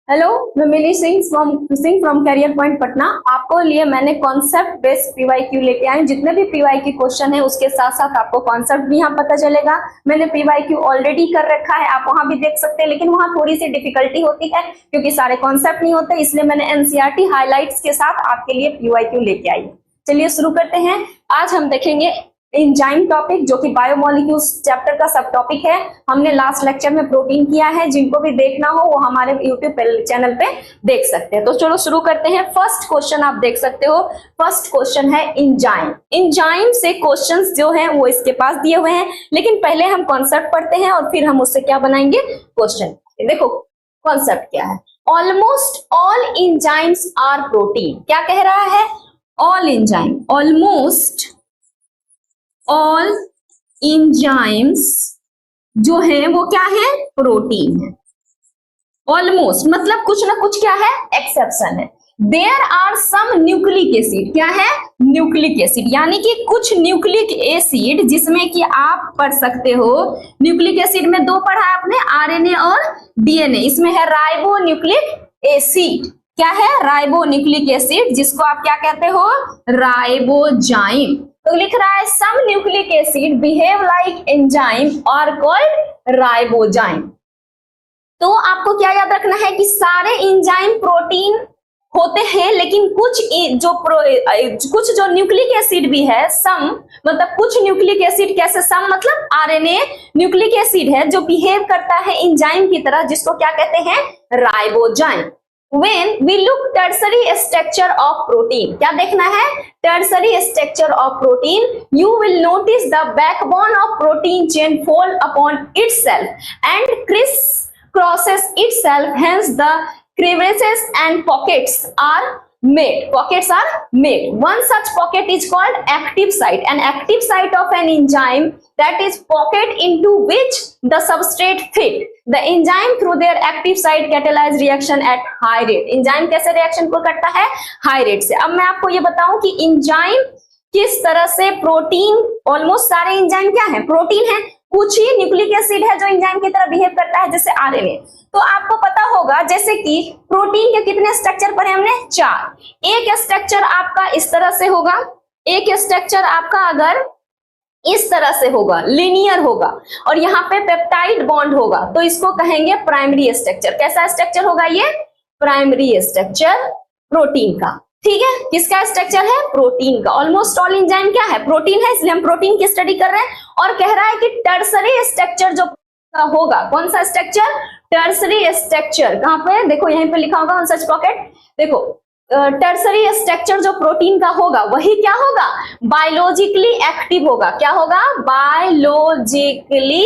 Hello, मैं Mili Singh from Career Point Patna. आपको लिए मैंने कॉन्सेप्ट बेस्ड पीवाईक्यू लेके आई। जितने भी पीवाईक्यू क्वेश्चन है उसके साथ साथ आपको कॉन्सेप्ट भी यहाँ पता चलेगा। मैंने पीवाईक्यू ऑलरेडी कर रखा है, आप वहां भी देख सकते हैं, लेकिन वहां थोड़ी सी डिफिकल्टी होती है क्योंकि सारे कॉन्सेप्ट नहीं होते, इसलिए मैंने एनसीईआरटी हाइलाइट्स के साथ आपके लिए पीवाईक्यू लेके आई। चलिए शुरू करते हैं। आज हम देखेंगे एंजाइम टॉपिक, जो कि बायोमोलिक्यूल्स चैप्टर का सब टॉपिक है। हमने लास्ट लेक्चर में प्रोटीन किया है, जिनको भी देखना हो वो हमारे यूट्यूब चैनल पे देख सकते हैं। तो चलो शुरू करते हैं। फर्स्ट क्वेश्चन आप देख सकते हो। फर्स्ट क्वेश्चन है एंजाइम। एंजाइम से क्वेश्चंस जो हैं वो इसके पास दिए हुए हैं, लेकिन पहले हम कॉन्सेप्ट पढ़ते हैं और फिर हम उससे क्या बनाएंगे, क्वेश्चन। देखो कॉन्सेप्ट क्या है। Almost all enzymes are protein. क्या कह रहा है? All enzyme, almost all enzymes जो है वो क्या है, प्रोटीन है। ऑलमोस्ट मतलब कुछ ना कुछ क्या है, एक्सेप्शन है। There are some nucleic acid. क्या है? न्यूक्लिक एसिड, यानी कि कुछ न्यूक्लिक एसिड जिसमें कि आप पढ़ सकते हो। न्यूक्लिक एसिड में दो पढ़ा आपने, आरएनए और डीएनए। इसमें है राइबो न्यूक्लिक एसिड। क्या है? राइबो न्यूक्लिक एसिड, जिसको आप क्या कहते हो, राइबोजाइम। तो लिख रहा है some nucleic acid behave like enzyme और कॉल्ड राइबोजाइम। तो आपको क्या याद रखना है कि सारे एंजाइम प्रोटीन होते हैं, लेकिन कुछ जो न्यूक्लिक एसिड भी है, सम मतलब कुछ न्यूक्लिक एसिड, कैसे सम मतलब आरएनए न्यूक्लिक एसिड है जो बिहेव करता है एंजाइम की तरह, जिसको क्या कहते हैं, ribozyme. When we look tertiary structure of protein, क्या देखना है, tertiary structure of protein, you will notice the backbone of protein chain fall upon itself and crosses itself, hence the crevices and pockets are made. Pockets are made. One such pocket is called active site. An active site of an enzyme, that is pocket into which the substrate fit. The enzyme through their active site catalyze reaction at high rate. Enzyme कैसे reaction को करता है, high rate से। अब मैं आपको ये बताऊं कि enzyme किस तरह से प्रोटीन, ऑलमोस्ट सारे एंजाइम क्या है, प्रोटीन है। कुछ ही न्यूक्लिक एसिड है जो एंजाइम की तरह बिहेव करता है, जैसे आरएनए। तो आपको पता होगा जैसे कि प्रोटीन के कितने स्ट्रक्चर पढ़े हमने, 4। एक स्ट्रक्चर आपका इस तरह से होगा, एक स्ट्रक्चर आपका अगर इस तरह से होगा, लिनियर होगा, और यहाँ पे पेप्टाइड बॉन्ड होगा, तो इसको कहेंगे प्राइमरी स्ट्रक्चर। कैसा स्ट्रक्चर होगा ये, प्राइमरी स्ट्रक्चर प्रोटीन का। ठीक है, किसका स्ट्रक्चर है, प्रोटीन का। ऑलमोस्ट ऑल एंजाइम क्या है, प्रोटीन है, इसलिए हम प्रोटीन की स्टडी कर रहे हैं। और कह रहा है कि टर्सरी स्ट्रक्चर जो होगा, कौन सा स्ट्रक्चर, टर्सरी स्ट्रक्चर। कहां पे, देखो यहीं पे लिखा होगा ऑन सच पॉकेट। देखो टर्सरी स्ट्रक्चर जो प्रोटीन का होगा वही क्या होगा, बायोलॉजिकली एक्टिव होगा। क्या होगा, बायोलॉजिकली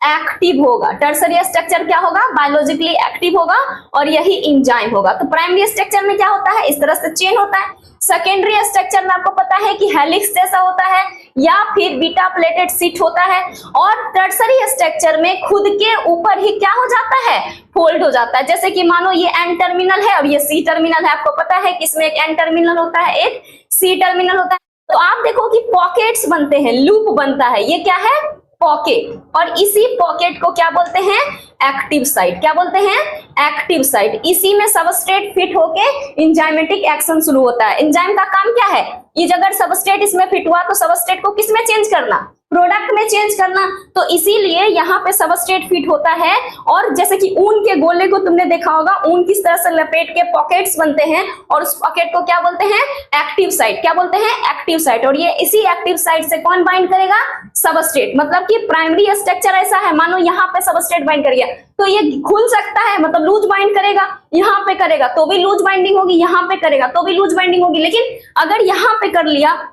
एक्टिव होगा। टर्सरी स्ट्रक्चर क्या होगा, बायोलॉजिकली एक्टिव होगा, और यही एंजाइम होगा। तो प्राइमरी स्ट्रक्चर में क्या होता है, इस तरह से चेन होता है। सेकेंडरी स्ट्रक्चर में आपको पता है कि हेलिक्स जैसा होता है या फिर बीटा प्लेटेड शीट होता है। और टर्सरी स्ट्रक्चर में खुद के ऊपर ही क्या हो जाता है, फोल्ड हो जाता है। जैसे कि मानो ये एन टर्मिनल है, अब ये सी टर्मिनल है। आपको पता है कि इसमें एक एन टर्मिनल होता है, एक सी टर्मिनल होता है। तो आप देखो कि पॉकेट्स बनते हैं, लूप बनता है, ये क्या है, पॉकेट। और इसी पॉकेट को क्या बोलते हैं, एक्टिव साइट। क्या बोलते हैं, एक्टिव साइट। इसी में सबस्ट्रेट फिट होके एंजाइमेटिक एक्शन शुरू होता है। एंजाइम का काम क्या है, ये अगर सबस्ट्रेट इसमें फिट हुआ तो सबस्ट्रेट को किस में चेंज करना, प्रोडक्ट में चेंज करना। तो इसीलिए यहाँ पे सबस्ट्रेट फिट होता है। और जैसे कि ऊन के गोले को तुमने देखा होगा, ऊन किस तरह से लपेट के पॉकेट्स बनते हैं, और उस पॉकेट को क्या बोलते हैं, एक्टिव साइट। क्या बोलते हैं, एक्टिव साइट। और ये इसी एक्टिव साइट से कौन बाइंड करेगा, सबस्ट्रेट। मतलब कि प्राइमरी स्ट्रक्चर ऐसा है, मानो यहाँ पे सबस्ट्रेट बाइंड कर गया तो ये खुल सकता है, मतलब लूज बाइंड करेगा। यहाँ पे करेगा तो भी लूज बाइंडिंग होगी, यहाँ पे करेगा तो भी लूज बाइंडिंग होगी। लेकिन अगर यहाँ पे कर लिया,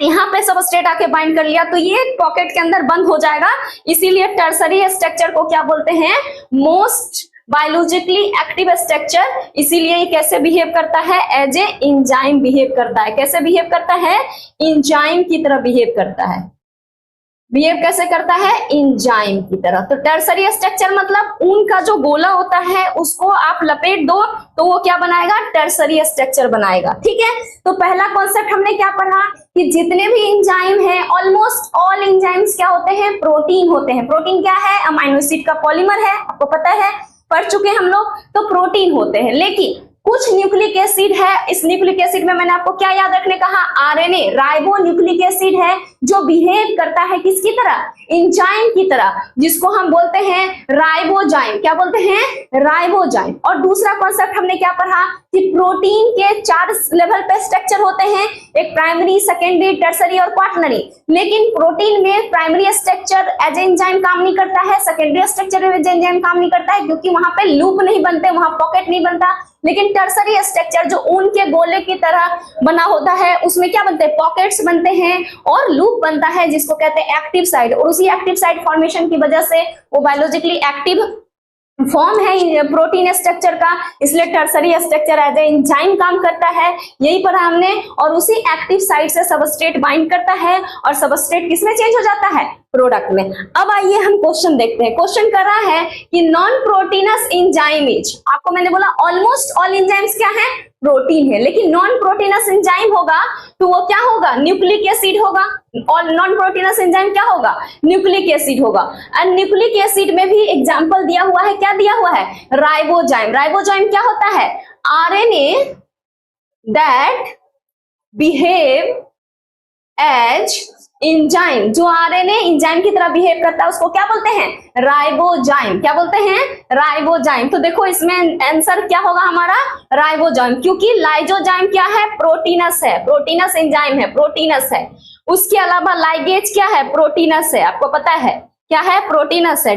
यहाँ पे सबस्ट्रेट आके बाइंड कर लिया, तो ये पॉकेट के अंदर बंद हो जाएगा। इसीलिए टर्सरी स्ट्रक्चर को क्या बोलते हैं, मोस्ट बायोलॉजिकली एक्टिव स्ट्रक्चर। इसीलिए ये कैसे बिहेव करता है, एज ए एंजाइम बिहेव करता है। कैसे बिहेव करता है, एंजाइम की तरह बिहेव करता है। बिहेव कैसे करता है, एंजाइम की तरह। तो टर्सरी स्ट्रक्चर मतलब ऊन का जो गोला होता है उसको आप लपेट दो तो वो क्या बनाएगा, टर्सरी स्ट्रक्चर बनाएगा। ठीक है, तो पहला कॉन्सेप्ट हमने क्या पढ़ा कि जितने भी एंजाइम हैं, ऑलमोस्ट ऑल एंजाइम्स क्या होते हैं, प्रोटीन होते हैं। प्रोटीन क्या है, अमीनो एसिड का पॉलीमर है, आपको पता है। पढ़ चुके हैं हम लोग, तो प्रोटीन होते हैं। लेकिन कुछ न्यूक्लिक एसिड है, इस न्यूक्लिक एसिड में मैंने आपको क्या याद रखने कहा, आरएनए, राइबो न्यूक्लिक एसिड है जो बिहेव करता है किसकी तरह, एंजाइम की तरह, जिसको हम बोलते हैं राइबोजाइम। क्या बोलते हैं, राइबोजाइम। और दूसरा कॉन्सेप्ट हमने क्या पढ़ा कि प्रोटीन के 4 लेवल पे स्ट्रक्चर होते हैं, एक प्राइमरी, सेकेंडरी, टर्सरी और क्वाटरनरी। लेकिन प्रोटीन में प्राइमरी स्ट्रक्चर एज एंजाइम काम नहीं करता है, सेकेंडरी स्ट्रक्चर एज एंजाइम काम नहीं करता है, क्योंकि वहां पे लूप नहीं बनते, वहां पॉकेट नहीं बनता। लेकिन टर्सरी स्ट्रक्चर जो ऊन के गोले की तरह बना होता है, उसमें क्या बनते हैं, पॉकेट्स बनते हैं और लूप बनता है, जिसको कहते हैं एक्टिव साइट। और उसी एक्टिव साइट फॉर्मेशन की वजह से वो बायोलॉजिकली एक्टिव फॉर्म है प्रोटीन स्ट्रक्चर का, इसलिए tertiary structure as a enzyme काम करता है, यही पढ़ा हमने। और उसी एक्टिव साइट से सबस्ट्रेट बाइंड करता है और सबस्ट्रेट किसमें चेंज हो जाता है, प्रोडक्ट में। अब आइए हम क्वेश्चन देखते हैं। क्वेश्चन कर रहा है कि नॉन प्रोटीनस एंजाइम इज, आपको मैंने बोला ऑलमोस्ट ऑल एंजाइम्स क्या है, प्रोटीन है, लेकिन नॉन प्रोटीनस एंजाइम होगा तो वो क्या होगा, न्यूक्लिक एसिड होगा। और नॉन प्रोटीनस एंजाइम क्या होगा, न्यूक्लिक एसिड होगा। एंड न्यूक्लिक एसिड में भी एग्जांपल दिया हुआ है, क्या दिया हुआ है, राइबोजाइम। राइबोजाइम क्या होता है, RNA that behave as enzyme, जो आरएनए एंजाइम की तरह बिहेव करता है उसको क्या बोलते हैं, राइबोजाइम। क्या बोलते हैं, राइबोजाइम। तो देखो इसमें आंसर क्या होगा हमारा, राइबोजाइम, क्योंकि लाइजोजाइम क्या है, प्रोटीनस है, प्रोटीनस एंजाइम है, प्रोटीनस है। उसके अलावा लाइगेज क्या है, प्रोटीनस है, आपको पता है क्या है, प्रोटीनस है।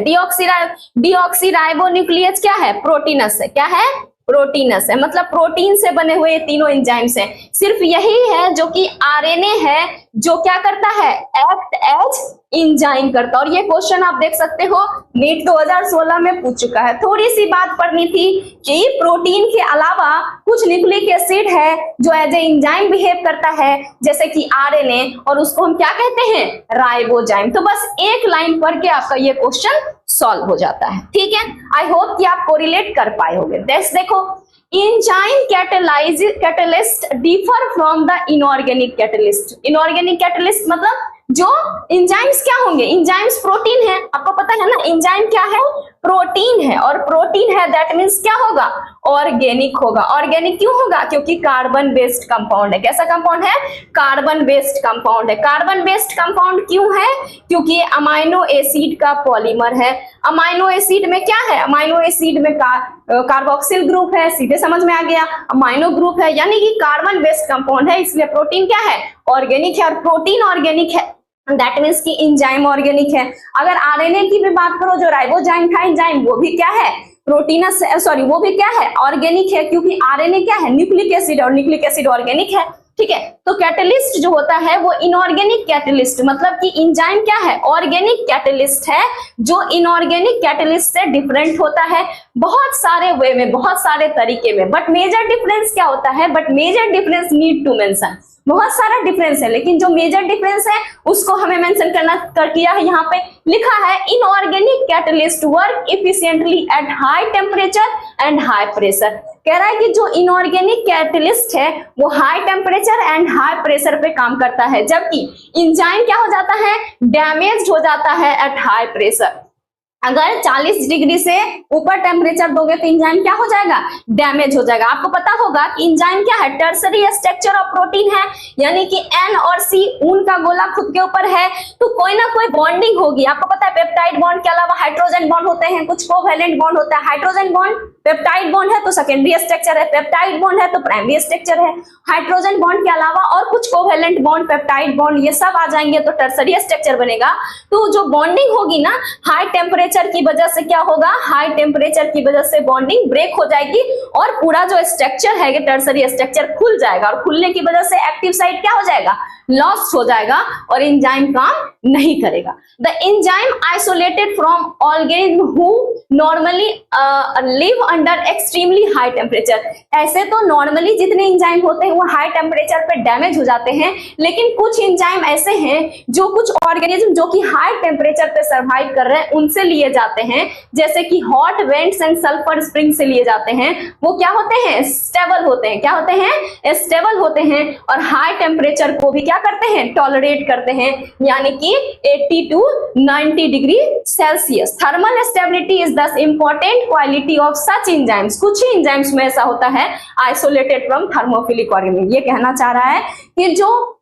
डीऑक्सीराइबोन्यूक्लियस क्या है, प्रोटीनस है, क्या है, प्रोटीनस है। मतलब प्रोटीन से बने हुए ये तीनों एंजाइम्स हैं। सिर्फ यही है जो कि आरएनए है जो क्या करता है, एक्ट एज एंजाइम करता है। और ये क्वेश्चन आप देख सकते हो नीट 2016 में पूछ चुका है। थोड़ी सी बात पढ़नी थी कि प्रोटीन के अलावा कुछ न्यूक्लिक एसिड है जो एज ए एंजाइम बिहेव करता है, जैसे कि आरएनए, और उसको हम क्या कहते हैं, राइबोजाइम। तो बस एक लाइन पढ़ के आपका ये क्वेश्चन सॉल्व हो जाता है। ठीक है, आई होप कि आप कोरिलेट कर पाए होंगे। देखो, enzyme catalyst differ from the inorganic catalyst. Inorganic catalyst मतलब जो एंजाइम्स क्या होंगे, एंजाइम्स प्रोटीन है, आपको पता है ना, एंजाइम क्या है, प्रोटीन है, और प्रोटीन है दैट मींस क्या होगा, ऑर्गेनिक होगा। ऑर्गेनिक क्यों होगा, क्योंकि कार्बन बेस्ड कंपाउंड है। कैसा कंपाउंड है, कार्बन बेस्ड कंपाउंड है। कार्बन बेस्ड कंपाउंड क्यों है, क्योंकि अमाइनो एसिड का पॉलीमर है। अमाइनो एसिड में क्या है, अमाइनो एसिड में कार्बोक्सिल ग्रुप है, सीधे समझ में आ गया, अमाइनो ग्रुप है, यानी कि कार्बन बेस्ड कंपाउंड है, इसलिए प्रोटीन क्या है, ऑर्गेनिक है। और प्रोटीन ऑर्गेनिक है दैट मीन्स कि एंजाइम ऑर्गेनिक है। अगर आरएनए की भी बात करो, जो राइबोजाइम था एंजाइम, वो भी क्या है, प्रोटीनस, सॉरी वो भी क्या है, ऑर्गेनिक है, क्योंकि आरएनए क्या है, न्यूक्लिक एसिड, और न्यूक्लिक एसिड ऑर्गेनिक है। ठीक है, तो कैटलिस्ट जो होता है वो इनऑर्गेनिक कैटलिस्ट, मतलब कि एंजाइम क्या है, ऑर्गेनिक कैटलिस्ट है, जो इनऑर्गेनिक कैटलिस्ट से डिफरेंट होता है बहुत सारे वे में, बहुत सारे तरीके में। बट मेजर डिफरेंस क्या होता है, but major difference need to mention, बहुत सारा डिफरेंस है, लेकिन जो मेजर डिफरेंस है उसको हमें मेंशन करना कर किया है। यहाँ पे लिखा है inorganic catalyst work efficiently eight high temperature and high pressure. कह रहा है कि जो इनऑर्गेनिक कैटलिस्ट है वो high temperature and high pressure पे काम करता है, जबकि एंजाइम क्या हो जाता है, डैमेज हो जाता है एट हाई प्रेशर। अगर 40 डिग्री से ऊपर टेम्परेचर दोगे तो एंजाइम क्या हो जाएगा, डैमेज हो जाएगा। आपको पता होगा कि एंजाइम क्या है, टर्सरी स्ट्रक्चर ऑफ प्रोटीन है, यानी कि एन और सी ऊन का गोला खुद के ऊपर है, तो कोई ना कोई बॉन्डिंग होगी। आपको पता है पेप्टाइड बॉन्ड के अलावा हाइड्रोजन बॉन्ड होते हैं, कुछ कोवैलेंट बॉन्ड होता है। हाइड्रोजन बॉन्ड पेप्टाइड बॉन्ड है तो सेकेंडरी स्ट्रक्चर है, पेप्टाइड बॉन्ड है तो प्राइमरी स्ट्रक्चर है। हाइड्रोजन बॉन्ड के अलावा और कुछ कोवैलेंट बॉन्ड, पेप्टाइड बॉन्ड, ये सब आ जाएंगे तो टर्सरी स्ट्रक्चर बनेगा। तो जो बॉन्डिंग होगी ना, हाई टेम्परेचर की वजह से क्या होगा, हाई टेम्परेचर की वजह से बॉन्डिंग ब्रेक हो जाएगी और पूरा जो स्ट्रक्चर है टर्सरी स्ट्रक्चर खुल जाएगा, और खुलने की वजह से एक्टिव साइट क्या हो जाएगा, लॉस्ट हो जाएगा और एंजाइम काम नहीं करेगा। The enzyme isolated from organism who normally live under extremely high temperature. ऐसे तो नॉर्मली जितने एंजाइम होते हैं वो हाई टेम्परेचर पे डैमेज हो जाते हैं, लेकिन कुछ एंजाइम ऐसे हैं जो कुछ ऑर्गेनिज्म जो कि हाई टेम्परेचर पे सर्वाइव कर रहे हैं, उनसे लिए जाते हैं, जैसे कि hot vents and sulphur spring से लिए जाते हैं, वो क्या होते हैं, स्टेबल होते हैं। क्या होते हैं, स्टेबल होते हैं। और हाई टेम्परेचर को भी क्या करते हैं, टॉलरेट करते हैं, यानी कि 80 to 90 degree Celsius. Thermal stability is the important quality of such enzymes. कुछ ही एंजाइम्स में ऐसा होता है आइसोलेटेड फ्रॉम थर्मोफिलिक ऑर्गेनिज्म। ये कहना चाह रहा है कि जो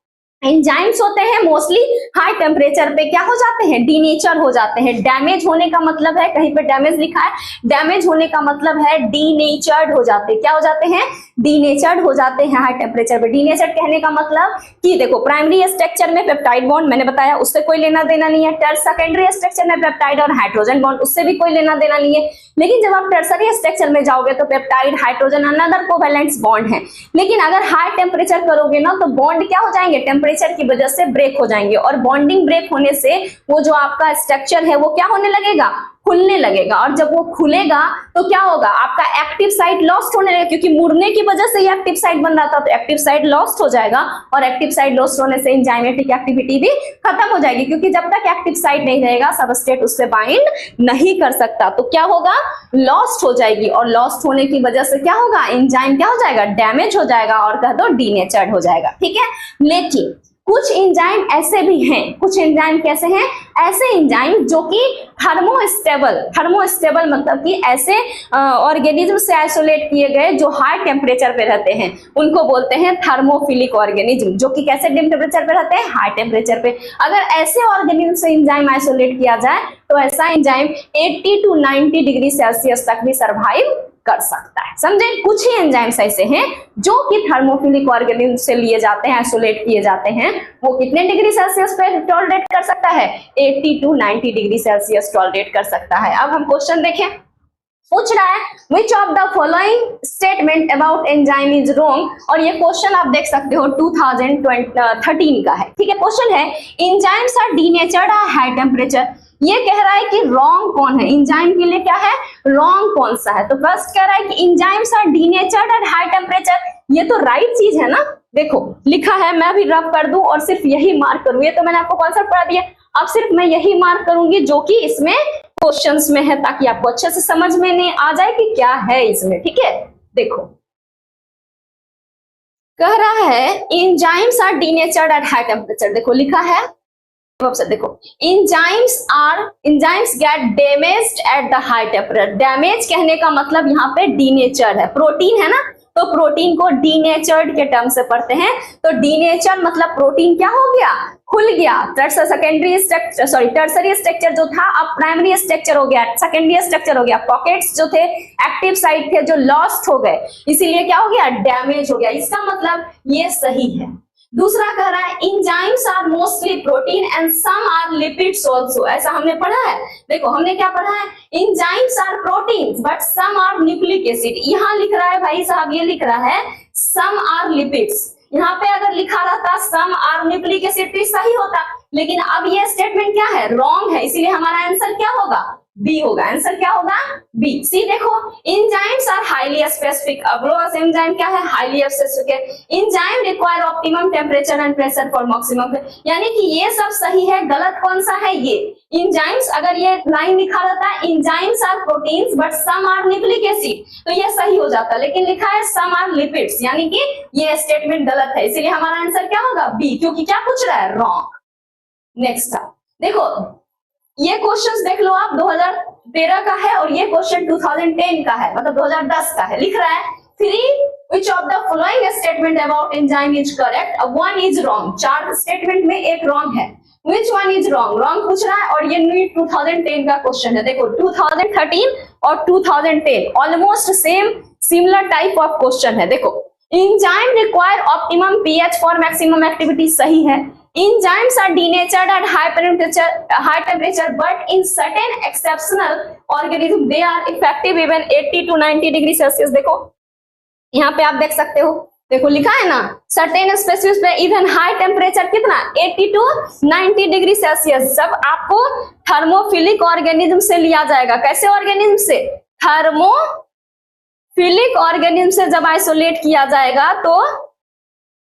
एंजाइम्स होते हैं मोस्टली हाई टेम्परेचर पे क्या हो जाते हैं, डीनेचर हो जाते हैं। डैमेज होने का मतलब है, कहीं पे डैमेज लिखा है, डैमेज होने का मतलब है डीनेचर्ड हो जाते हैं। क्या हो जाते हैं, डीनेचर्ड हो जाते हैं हाई टेम्परेचर पे। डीनेचर्ड कहने का मतलब कि देखो प्राइमरी स्ट्रक्चर में पेप्टाइड बॉन्ड मैंने बताया, उससे कोई लेना देना नहीं है। सेकेंडरी स्ट्रक्चर में पेप्टाइड और हाइड्रोजन बॉन्ड, उससे भी कोई लेना देना नहीं है। लेकिन जब आप टर्सरी स्ट्रक्चर में जाओगे तो peptide, hydrogen another covalent bond है। लेकिन अगर हाई टेम्परेचर करोगे ना तो बॉन्ड क्या हो जाएंगे, टेम्परेचर की वजह से ब्रेक हो जाएंगे। और बॉन्डिंग ब्रेक होने से वो जो आपका स्ट्रक्चर है वो क्या होने लगेगा, खुलने लगेगा। और जब वो खुलेगा तो क्या होगा, आपका एक्टिव साइट लॉस्ट होने लगेगा, क्योंकि मुड़ने की वजह से ये एक्टिव साइट बन रहा था, तो एक्टिव साइट लॉस्ट हो जाएगा। और एक्टिव साइट लॉस्ट होने से एंजाइमेटिक एक्टिविटी भी खत्म हो जाएगी, क्योंकि जब तक एक्टिव साइट नहीं रहेगा सबस्ट्रेट उससे बाइंड नहीं कर सकता। तो क्या होगा, लॉस्ट हो जाएगी। और लॉस्ट होने की वजह से क्या होगा, एंजाइम क्या हो जाएगा, डैमेज हो जाएगा, और कह दो डीनेचर्ड हो जाएगा। ठीक है, लेकिन कुछ एंजाइम ऐसे भी हैं, कुछ एंजाइम कैसे हैं, ऐसे एंजाइम जो कि थर्मोस्टेबल मतलब कि ऐसे ऑर्गेनिज्म से आइसोलेट किए गए जो हाई टेम्परेचर पे रहते हैं, उनको बोलते हैं थर्मोफिलिक ऑर्गेनिज्म, जो कि कैसे टेम्परेचर पे रहते हैं, हाई टेम्परेचर पे। अगर ऐसे ऑर्गेनिज्म से एंजाइम आइसोलेट किया जाए तो ऐसा एंजाइम 80 to 90 डिग्री सेल्सियस तक भी सर्वाइव कर सकता है। समझे, कुछ ही एंजाइम्स ऐसे हैं जो कि थर्मोफिलिक ऑर्गेनिज्म से लिए जाते हैं, आइसोलेट किए जाते हैं। वो कितने डिग्री सेल्सियस पे टॉलरेट कर सकता है, 80 to 90 डिग्री सेल्सियस टॉलरेट कर सकता है। अब हम क्वेश्चन देखें, पूछ रहा है which of the following statement about enzyme is wrong. और ये क्वेश्चन आप देख सकते हो 2013 का है। ठीक है, क्वेश्चन है enzymes are denatured at high temperature. ये कह रहा है कि रॉन्ग कौन है, एंजाइम के लिए क्या है, रॉन्ग कौन सा है। तो फर्स्ट कह रहा है कि enzymes are denatured at high temperature. ये तो राइट चीज है ना, देखो लिखा है, मैं भी रब कर दूं और सिर्फ यही मार्क करूं। ये तो मैंने आपको कॉन्सेप्ट पढ़ा दिया, अब सिर्फ मैं यही मार्क करूंगी जो कि इसमें क्वेश्चंस में है, ताकि आपको अच्छे से समझ में नहीं आ जाए कि क्या है इसमें। ठीक है, देखो कह रहा है enzymes are denatured at high temperature. देखो लिखा है, देखो enzymes get damaged at the high temperature. Damage कहने का मतलब यहाँ पे डीनेचर है, प्रोटीन है ना, तो प्रोटीन को डीनेचर्ड के टर्म से पढ़ते हैं। तो डीनेचर मतलब प्रोटीन क्या हो गया, खुल गया। टर्सरी स्ट्रक्चर जो था अब प्राइमरी स्ट्रक्चर हो गया, सेकेंडरी स्ट्रक्चर हो गया। पॉकेट्स जो थे, एक्टिव साइट थे जो लॉस्ट हो गए, इसीलिए क्या हो गया, डैमेज हो गया। इसका मतलब ये सही है। दूसरा कह रहा है enzymes are mostly protein and some are lipids also. ऐसा हमने पढ़ा है, देखो हमने क्या पढ़ा है, enzymes are proteins but some are nucleic acid. यहाँ लिख रहा है भाई साहब, ये लिख रहा है सम आर लिपिड्स। यहाँ पे अगर लिखा रहता सम आर न्यूक्लिक एसिड तो सही होता, लेकिन अब ये स्टेटमेंट क्या है, रॉन्ग है। इसीलिए हमारा आंसर क्या होगा, बी होगा। आंसर क्या होगा, बी। सी देखो, एंजाइम्स आर हाईली स्पेसिफिक। अब्रोस एंजाइम क्या है, हाईली स्पेसिफिक है। Enzyme require optimum temperature and pressure for maximum. यानी कि ये सब सही है, गलत कौन सा है, ये एंजाइम्स। अगर ये लाइन लिखा रहता है enzymes are proteins but some are nucleic acid तो ये सही हो जाता, लेकिन लिखा है सम आर लिपिड्स, यानी कि ये स्टेटमेंट गलत है। इसीलिए हमारा आंसर क्या होगा, बी, क्योंकि क्या पूछ रहा है, रॉन्ग। नेक्स्ट देखो, ये क्वेश्चंस देख लो आप, 2013 का है और ये क्वेश्चन 2010 का है, मतलब 2010 का है। लिख रहा है 3 which of the following statement about enzyme is correct, one is wrong। 4 statement में एक रॉन्ग है, which one is wrong, wrong पूछ रहा है। और ये 2010 का क्वेश्चन है। देखो 2013 और 2010 almost same similar type of question है। देखो enzyme require optimum pH for maximum activity, सही है। Enzymes are denatured at high temperature, but in certain exceptional organisms they are effective even 80 to 90 degree Celsius. देखो यहाँ पे आप देख सकते हो, देखो लिखा है ना, सर्टेन स्पेसिस पे इवन हाई टेम्परेचर कितना 80 to 90 डिग्री सेल्सियस। जब आपको थर्मोफिलिक ऑर्गेनिज्म से लिया जाएगा, कैसे ऑर्गेनिज्म से, थर्मोफिलिक ऑर्गेनिज्म से जब आइसोलेट किया जाएगा तो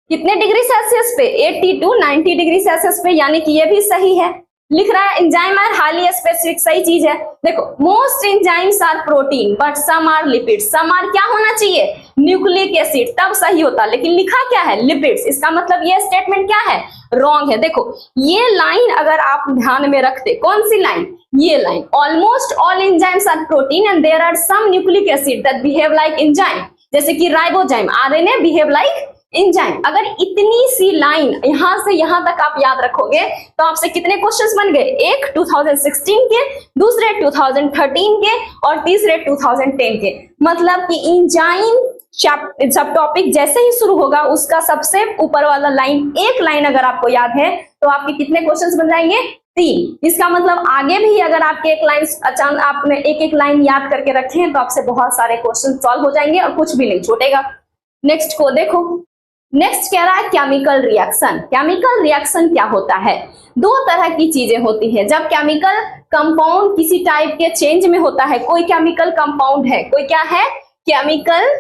कितने डिग्री सेल्सियस पे, 80 to 90 डिग्री सेल्सियस पे, यानी कि ये भी सही है। लिख रहा है एंजाइम आर हाईली स्पेसिफिक, सही चीज है। देखो most enzymes are protein but some are lipids, some are क्या होना चाहिए, न्यूक्लिक एसिड, तब सही होता, लेकिन लिखा क्या है, लिपिड्स। इसका मतलब ये स्टेटमेंट क्या है, रॉन्ग है। देखो ये लाइन अगर आप ध्यान में रखते, कौन सी लाइन, ये line, almost all enzymes are protein and there are some nucleic acid that behave like enzyme, जैसे कि ribozyme, RNA behave like enzyme. अगर इतनी सी लाइन यहां से यहां तक आप याद रखोगे तो आपसे कितने क्वेश्चंस बन गए, एक 2016 के, दूसरे 2013 के और तीसरे 2010 के। मतलब कि एंजाइम सब टॉपिक जैसे ही शुरू होगा उसका सबसे ऊपर वाला लाइन, एक लाइन अगर आपको याद है तो आपके कितने क्वेश्चंस बन जाएंगे, 3। इसका मतलब आगे भी अगर आपके एक लाइन अचानक आपने एक लाइन याद करके रखे हैं तो आपसे बहुत सारे क्वेश्चन सॉल्व हो जाएंगे और कुछ भी नहीं छूटेगा। नेक्स्ट को देखो, नेक्स्ट कह रहा है केमिकल रिएक्शन। केमिकल रिएक्शन क्या होता है, दो तरह की चीजें होती है। जब केमिकल कंपाउंड किसी टाइप के चेंज में होता है, कोई केमिकल कंपाउंड है, कोई क्या है, केमिकल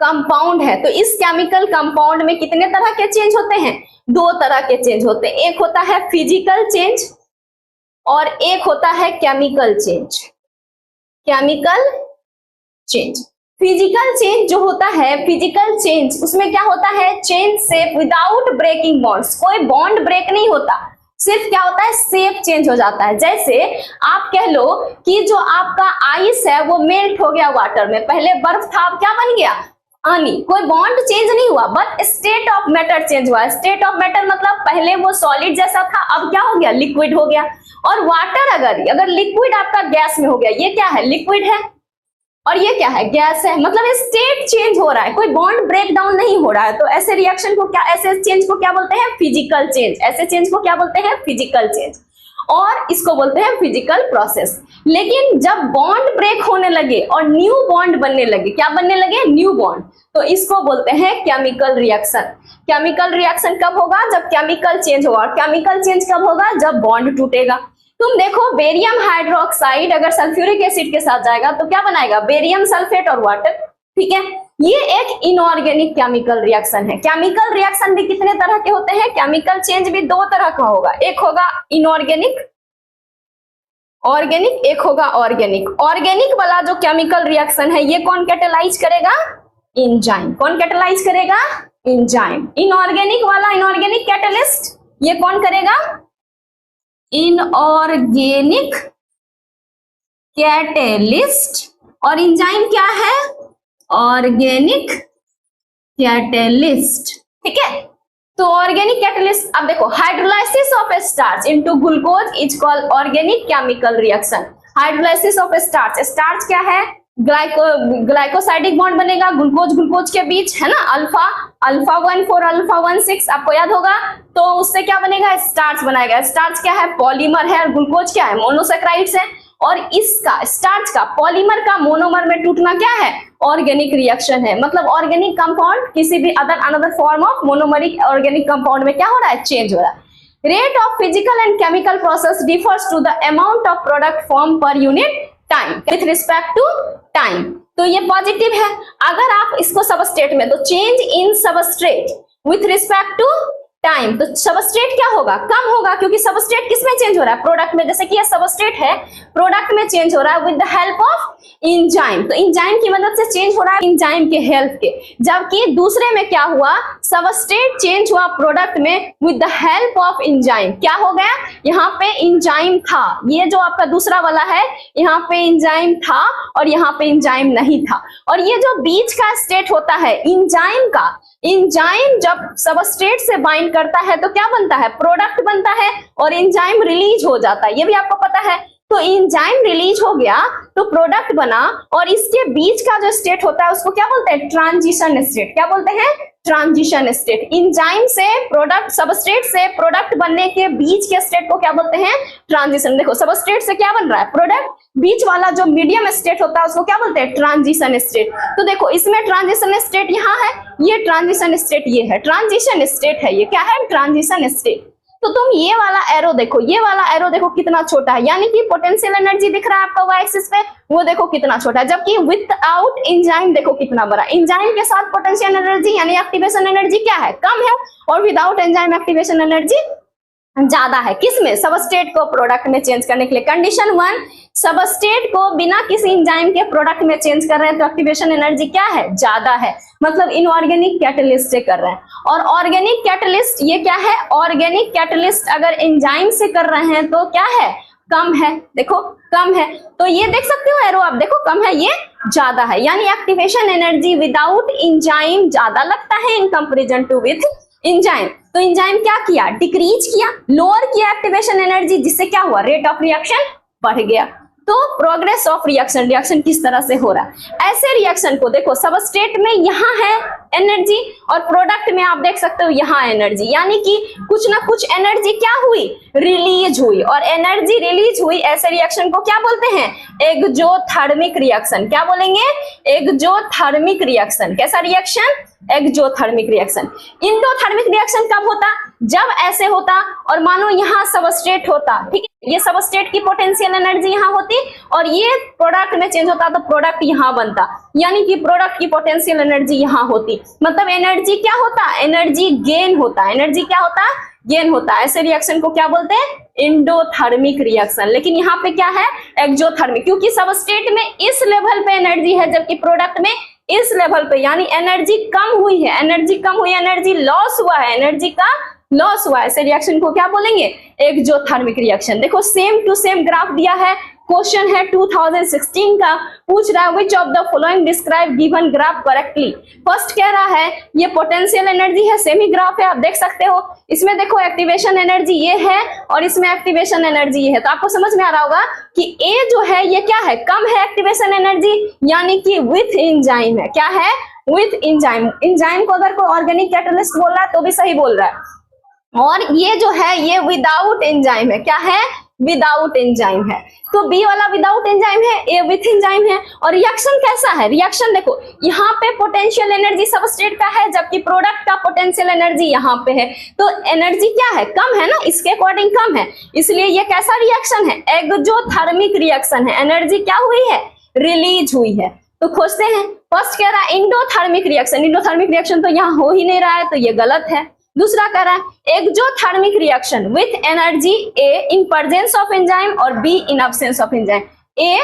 कंपाउंड है, तो इस केमिकल कंपाउंड में कितने तरह के चेंज होते हैं, 2 तरह के चेंज होते हैं। एक होता है फिजिकल चेंज और एक होता है chemical change. Chemical change, physical change जो होता है, फिजिकल चेंज उसमें क्या होता है, change shape without breaking bonds, कोई बॉन्ड ब्रेक नहीं होता, सिर्फ क्या होता है, शेप चेंज हो जाता है। जैसे आप कह लो कि जो आपका आइस है वो मेल्ट हो गया वाटर में, पहले बर्फ था अब क्या बन गया, पानी, कोई बॉन्ड चेंज नहीं हुआ but state of matter change हुआ। स्टेट ऑफ मैटर मतलब पहले वो सॉलिड जैसा था अब क्या हो गया, लिक्विड हो गया। और वाटर अगर लिक्विड आपका गैस में हो गया, ये क्या है, लिक्विड है और ये क्या है, गैस है, मतलब स्टेट चेंज हो रहा है, कोई बॉन्ड ब्रेक डाउन नहीं हो रहा है। तो ऐसे रिएक्शन को क्या, ऐसे चेंज को क्या बोलते हैं, फिजिकल चेंज। ऐसे चेंज को क्या बोलते हैं, फिजिकल चेंज, और इसको बोलते हैं फिजिकल प्रोसेस। लेकिन जब बॉन्ड ब्रेक होने लगे और न्यू बॉन्ड बनने लगे, क्या बनने लगे, न्यू बॉन्ड, तो इसको बोलते हैं केमिकल रिएक्शन। केमिकल रिएक्शन कब होगा, जब केमिकल चेंज होगा। और केमिकल चेंज कब होगा, जब बॉन्ड टूटेगा। तुम देखो बेरियम हाइड्रोक्साइड अगर सल्फ्यूरिक एसिड के साथ जाएगा तो क्या बनाएगा, बेरियम सल्फेट और वाटर, ठीक है। ये एक इनऑर्गेनिक केमिकल रिएक्शन है। केमिकल रिएक्शन भी कितने तरह के होते हैं, केमिकल चेंज भी 2 तरह का होगा, एक होगा इनऑर्गेनिक ऑर्गेनिक, एक होगा ऑर्गेनिक। ऑर्गेनिक वाला जो केमिकल रिएक्शन है ये कौन कैटेलाइज करेगा, एंजाइम। कौन कैटेलाइज करेगा, एंजाइम। इनऑर्गेनिक वाला, इनऑर्गेनिक कैटलिस्ट, ये कौन करेगा, इनऑर्गेनिक कैटेलिस्ट। और एंजाइम क्या है, ऑर्गेनिक कैटेलिस्ट, ठीक है। तो ऑर्गेनिक कैटलिस्ट, अब देखो hydrolysis of starch into glucose is called organic chemical reaction. Hydrolysis of starch, starch क्या है, ग्लाइकोसाइडिक बॉन्ड बनेगा ग्लूकोज के बीच, है ना, अल्फा 1 4 अल्फा 1 6, आपको याद होगा। तो उससे क्या बनेगा, स्टार्च बनाएगा। स्टार्च क्या है, पॉलीमर है, और ग्लूकोज क्या है, मोनोसेक्राइड्स है। और इसका स्टार्च का पॉलीमर का मोनोमर में टूटना क्या है, ऑर्गेनिक रिएक्शन है। मतलब ऑर्गेनिक कंपाउंड किसी भी another form of monomeric organic compound में क्या हो रहा है, चेंज हो रहा है। Rate of physical and chemical process differs to the amount of product form per unit time with respect to time. तो ये पॉजिटिव है। अगर आप इसको सबस्ट्रेट में, तो change in substrate with respect to time, तो सबस्ट्रेट क्या होगा, कम होगा, क्योंकि सबस्ट्रेट किसमें चेंज हो रहा है, प्रोडक्ट में। जैसे कि ये सबस्ट्रेट है, प्रोडक्ट में चेंज हो रहा है with the help of enzyme, तो एंजाइम की मदद से चेंज हो रहा है, एंजाइम के हेल्प के। जबकि दूसरे में क्या हुआ, सबस्ट्रेट चेंज हुआ प्रोडक्ट में with the help of enzyme. क्या हो गया, यहाँ पे एंजाइम था, ये जो आपका दूसरा वाला है यहाँ पे एंजाइम था और यहाँ पे एंजाइम नहीं था। और ये जो बीच का स्टेट होता है एंजाइम का, एंजाइम जब सबस्ट्रेट से बाइंड करता है तो क्या बनता है, प्रोडक्ट बनता है और एंजाइम रिलीज हो जाता है, ये भी आपको पता है। तो एंजाइम रिलीज हो गया तो प्रोडक्ट बना, और इसके बीच का जो स्टेट होता है उसको क्या बोलते हैं, ट्रांजिशन स्टेट। क्या बोलते हैं, ट्रांजिशन स्टेट। एंजाइम से प्रोडक्ट, सबस्ट्रेट से प्रोडक्ट बनने के बीच के स्टेट को क्या बोलते हैं, ट्रांजिशन। देखो सबस्ट्रेट से क्या बन रहा है, प्रोडक्ट, बीच वाला जो मीडियम स्टेट होता है उसको क्या बोलते हैं, ट्रांजिशन स्टेट। तो देखो इसमें ट्रांजिशन स्टेट यहाँ है, ये ट्रांजिशन स्टेट ये है, ट्रांजिशन स्टेट है, ये क्या है, ट्रांजिशन स्टेट। तो तुम ये वाला एरो देखो, ये वाला एरो देखो कितना छोटा है, यानी कि पोटेंशियल एनर्जी दिख रहा है आपका वाई एक्सिस पे, वो देखो कितना छोटा है। जबकि विदाउट एंजाइम देखो कितना बड़ा। एंजाइम के साथ पोटेंशियल एनर्जी यानी एक्टिवेशन एनर्जी क्या है, कम है, और विदाउट एंजाइम एक्टिवेशन एनर्जी ज्यादा है किसमें, सबस्ट्रेट को प्रोडक्ट में चेंज करने के लिए। कंडीशन 1, सबस्ट्रेट को बिना किसी एंजाइम के प्रोडक्ट में चेंज कर रहे हैं तो एक्टिवेशन एनर्जी क्या है, ज्यादा है, मतलब इनऑर्गेनिक कैटलिस्ट से कर रहे हैं। और ऑर्गेनिक कैटलिस्ट ये क्या है, ऑर्गेनिक कैटलिस्ट अगर एंजाइम से कर रहे हैं तो क्या है, कम है, देखो कम है। तो ये देख सकते हो एरो आप देखो कम है, ये ज्यादा है, यानी एक्टिवेशन एनर्जी विदाउट एंजाइम ज्यादा लगता है in comparison to with enzyme. तो एंजाइम क्या किया, डिक्रीज किया, लोअर किया एक्टिवेशन एनर्जी, जिससे क्या हुआ, रेट ऑफ रिएक्शन बढ़ गया। तो प्रोग्रेस ऑफ रिएक्शन, रिएक्शन किस तरह से हो रहा है, ऐसे रिएक्शन को देखो सबस्ट्रेट में यहाँ है एनर्जी और प्रोडक्ट में आप देख सकते हो यहाँ एनर्जी, यानी कि कुछ ना कुछ एनर्जी क्या हुई, रिलीज हुई, और एनर्जी रिलीज हुई, ऐसे रिएक्शन को क्या बोलते हैं, एक्सोथर्मिक रिएक्शन। क्या बोलेंगे, एक्सोथर्मिक रिएक्शन। कैसा reaction, exothermic reaction. Endothermic reaction कब होता, जब ऐसे होता और मानो यहाँ सबस्ट्रेट होता, ठीक है, ये सबस्ट्रेट की पोटेंशियल एनर्जी यहाँ होती और ये प्रोडक्ट में चेंज होता तो प्रोडक्ट यहाँ बनता, यानी कि प्रोडक्ट की पोटेंशियल एनर्जी यहाँ होती, मतलब एनर्जी क्या होता, एनर्जी गेन होता, एनर्जी क्या होता, गेन होता। ऐसे रिएक्शन को क्या बोलते हैं, इंडोथर्मिक रिएक्शन। लेकिन यहाँ पे क्या है, एक्सोथर्मिक, क्योंकि सबस्ट्रेट में इस लेवल पे एनर्जी है जबकि प्रोडक्ट में इस लेवल पे, यानी एनर्जी कम हुई है, एनर्जी कम हुई, एनर्जी लॉस हुआ है, एनर्जी का लॉस हुआ है। ऐसे रिएक्शन को क्या बोलेंगे, एक्सोथर्मिक रिएक्शन। देखो सेम टू सेम ग्राफ दिया है, क्वेश्चन है 2016 का, पूछ रहा है which of the following describe given graph correctly. First कह रहा है ये पोटेंशियल एनर्जी है, सेम ही ग्राफ है, आप देख सकते हो। इसमें देखो एक्टिवेशन एनर्जी ये है और इसमें एक्टिवेशन एनर्जी ये है, तो आपको समझ में आ रहा होगा कि ए जो है ये क्या है, कम है एक्टिवेशन एनर्जी, यानी कि विथ एंजाइम है। क्या है, विथ एंजाइम। एंजाइम को अगर कोई ऑर्गेनिक कैटलिस्ट बोल रहा है तो भी सही बोल रहा है, और ये जो है ये विदाउट एंजाइम है। क्या है, विदाउट एंजाइम है। तो बी वाला विदाउट एंजाइम है, ए विथ एंजाइम है। और रिएक्शन कैसा है, रिएक्शन देखो यहाँ पे पोटेंशियल एनर्जी सबस्ट्रेट का है जबकि प्रोडक्ट का पोटेंशियल एनर्जी यहाँ पे है, तो एनर्जी क्या है, कम है ना, इसके अकॉर्डिंग कम है, इसलिए ये कैसा रिएक्शन है, एक्सोथर्मिक रिएक्शन है। एनर्जी क्या हुई है, रिलीज हुई है। तो खोजते हैं, फर्स्ट कह रहा है इंडोथर्मिक रिएक्शन, इंडोथर्मिक रिएक्शन तो यहाँ हो ही नहीं रहा है तो ये गलत है। दूसरा कह रहा है exothermic reaction with energy A in presence of enzyme और B in absence of enzyme. A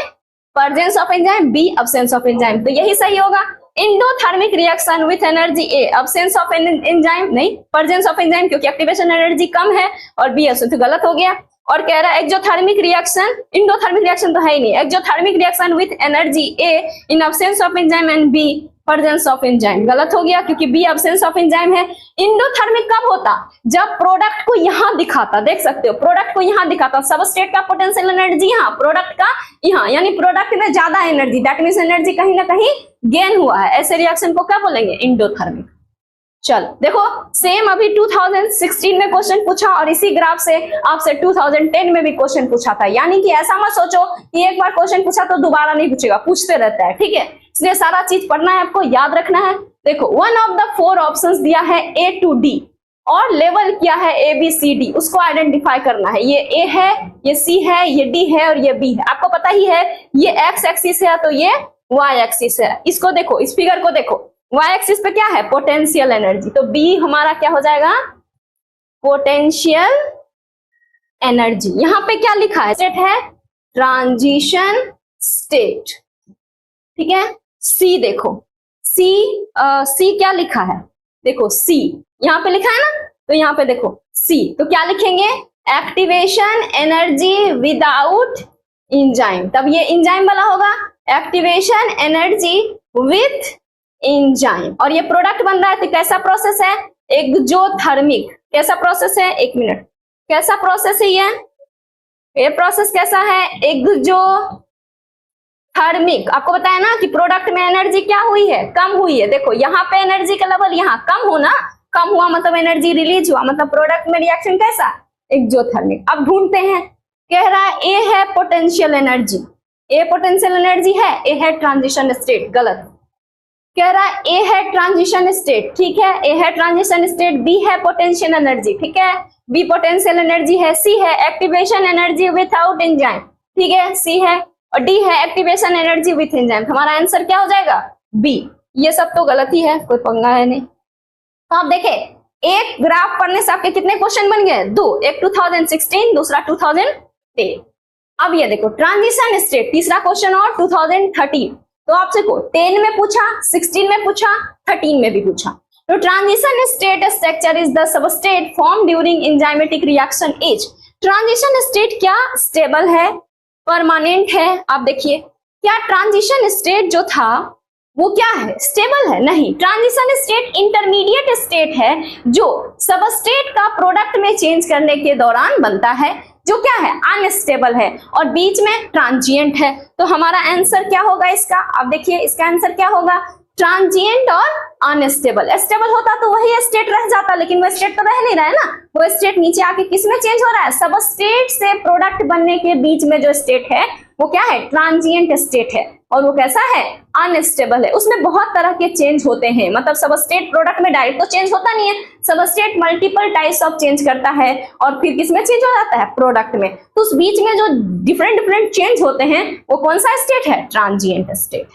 presence of enzyme, B absence of enzyme, तो यही सही होगा। Endothermic reaction with energy A absence of enzyme, नहीं प्रेजेंस ऑफ एंजाइम, क्योंकि activation energy कम है, और बी अब्सेंस, तो गलत हो गया। और कह रहा है एक्सोथर्मिक रिएक्शन, इंडोथर्मिक रिएक्शन तो है ही नहीं, exothermic reaction with energy A in absence of enzyme and b presence of enzyme, गलत हो गया क्योंकि बी अब्सेंस ऑफ एंजाइम है। इंडोथर्मिक कब होता, जब प्रोडक्ट को यहां दिखाता, देख सकते हो प्रोडक्ट को यहां दिखाता, सबस्ट्रेट का पोटेंशियल एनर्जी यहाँ, प्रोडक्ट का यहाँ, यानी प्रोडक्ट में ज्यादा एनर्जी, दैट मींस एनर्जी कहीं ना कहीं गेन हुआ है। ऐसे रिएक्शन को क्या बोलेंगे, इंडोथर्मिक। चल देखो सेम अभी 2016 में क्वेश्चन पूछा और इसी ग्राफ से आपसे 2010 में भी क्वेश्चन पूछा था, यानी कि ऐसा मत सोचो कि एक बार क्वेश्चन पूछा तो दोबारा नहीं पूछेगा, पूछते रहता है, ठीक है, इसलिए सारा चीज पढ़ना है, आपको याद रखना है। देखो वन ऑफ द 4 ऑप्शंस दिया है A to D और लेवल किया है ABCD, उसको आइडेंटिफाई करना है। ये A है, ये C है, ये D है और ये B है। आपको पता ही है ये X एक्सिस है तो ये Y एक्सिस है। इसको देखो, इस फिगर को देखो, Y एक्सिस पे क्या है, पोटेंशियल एनर्जी, तो B हमारा क्या हो जाएगा, पोटेंशियल एनर्जी। यहाँ पे क्या लिखा है, स्टेट है ट्रांजिशन स्टेट, ठीक है। C देखो, C क्या लिखा है, देखो C यहाँ पे लिखा है ना, तो यहाँ पे देखो C, तो क्या लिखेंगे, एक्टिवेशन एनर्जी विदाउट एंजाइम, तब ये एंजाइम वाला होगा, एक्टिवेशन एनर्जी विथ एंजाइम। और ये प्रोडक्ट बन रहा है तो कैसा प्रोसेस है, एक्सोथर्मिक। कैसा प्रोसेस है, एक मिनट, कैसा प्रोसेस है ये प्रोसेस कैसा है, एक्सोथर्मिक। आपको बताया ना कि प्रोडक्ट में एनर्जी क्या हुई है, कम हुई है। देखो यहाँ पे एनर्जी का लेवल यहाँ कम हो ना, कम हुआ मतलब एनर्जी रिलीज हुआ, मतलब प्रोडक्ट में रिएक्शन कैसा, एक्सोथर्मिक। अब ढूंढते हैं, कह रहा है ए है पोटेंशियल एनर्जी, ए पोटेंशियल एनर्जी है, ए है ट्रांजिशन स्टेट, गलत। कह रहा है ए है ट्रांजिशन स्टेट, ठीक है, ए है ट्रांजिशन स्टेट, बी है पोटेंशियल एनर्जी, ठीक है, बी पोटेंशियल एनर्जी है, सी है एक्टिवेशन एनर्जी विदाउट एंजाइम, ठीक है, सी है, और डी है एक्टिवेशन एनर्जी विथ एंजाइम। हमारा आंसर क्या हो जाएगा, बी। ये सब तो गलत ही है, कोई पंगा है नहीं। तो आप देखें एक ग्राफ पढ़ने से आपके कितने क्वेश्चन बन गए? 2, एक 2016, दूसरा 2010। अब ये देखो ट्रांजिशन स्टेट, तीसरा क्वेश्चन और 2013। तो आपसे को 10 में पूछा, 16 में पूछा, 13 में भी पूछा। तो transition state structure is the substrate form during enzymatic reaction is. Transition state क्या स्टेबल है, परमानेंट है? आप देखिए क्या ट्रांजिशन स्टेट जो था वो क्या है, स्टेबल है? नहीं, ट्रांजिशन स्टेट इंटरमीडिएट स्टेट है जो सबस्टेट का प्रोडक्ट में चेंज करने के दौरान बनता है, जो क्या है, अनस्टेबल है और बीच में ट्रांजिएंट है। तो हमारा आंसर क्या होगा इसका? आप देखिए इसका आंसर क्या होगा? ट्रांजिएंट और अनस्टेबल। स्टेबल होता तो वही स्टेट रह जाता, लेकिन वो स्टेट तो रह नहीं रहा है ना, वो स्टेट नीचे आके किस में चेंज हो रहा है? सबस्टेट से प्रोडक्ट बनने के बीच में जो स्टेट है वो क्या है? ट्रांजिएंट स्टेट है। और वो कैसा है? अनस्टेबल है। उसमें बहुत तरह के चेंज होते हैं, मतलब सबस्टेट प्रोडक्ट में डायरेक्ट तो चेंज होता नहीं है, substrate multiple types of change करता है और फिर किसमें चेंज हो जाता है? प्रोडक्ट में। तो उस बीच में जो डिफरेंट चेंज होते हैं वो कौन सा स्टेट है? Transient state.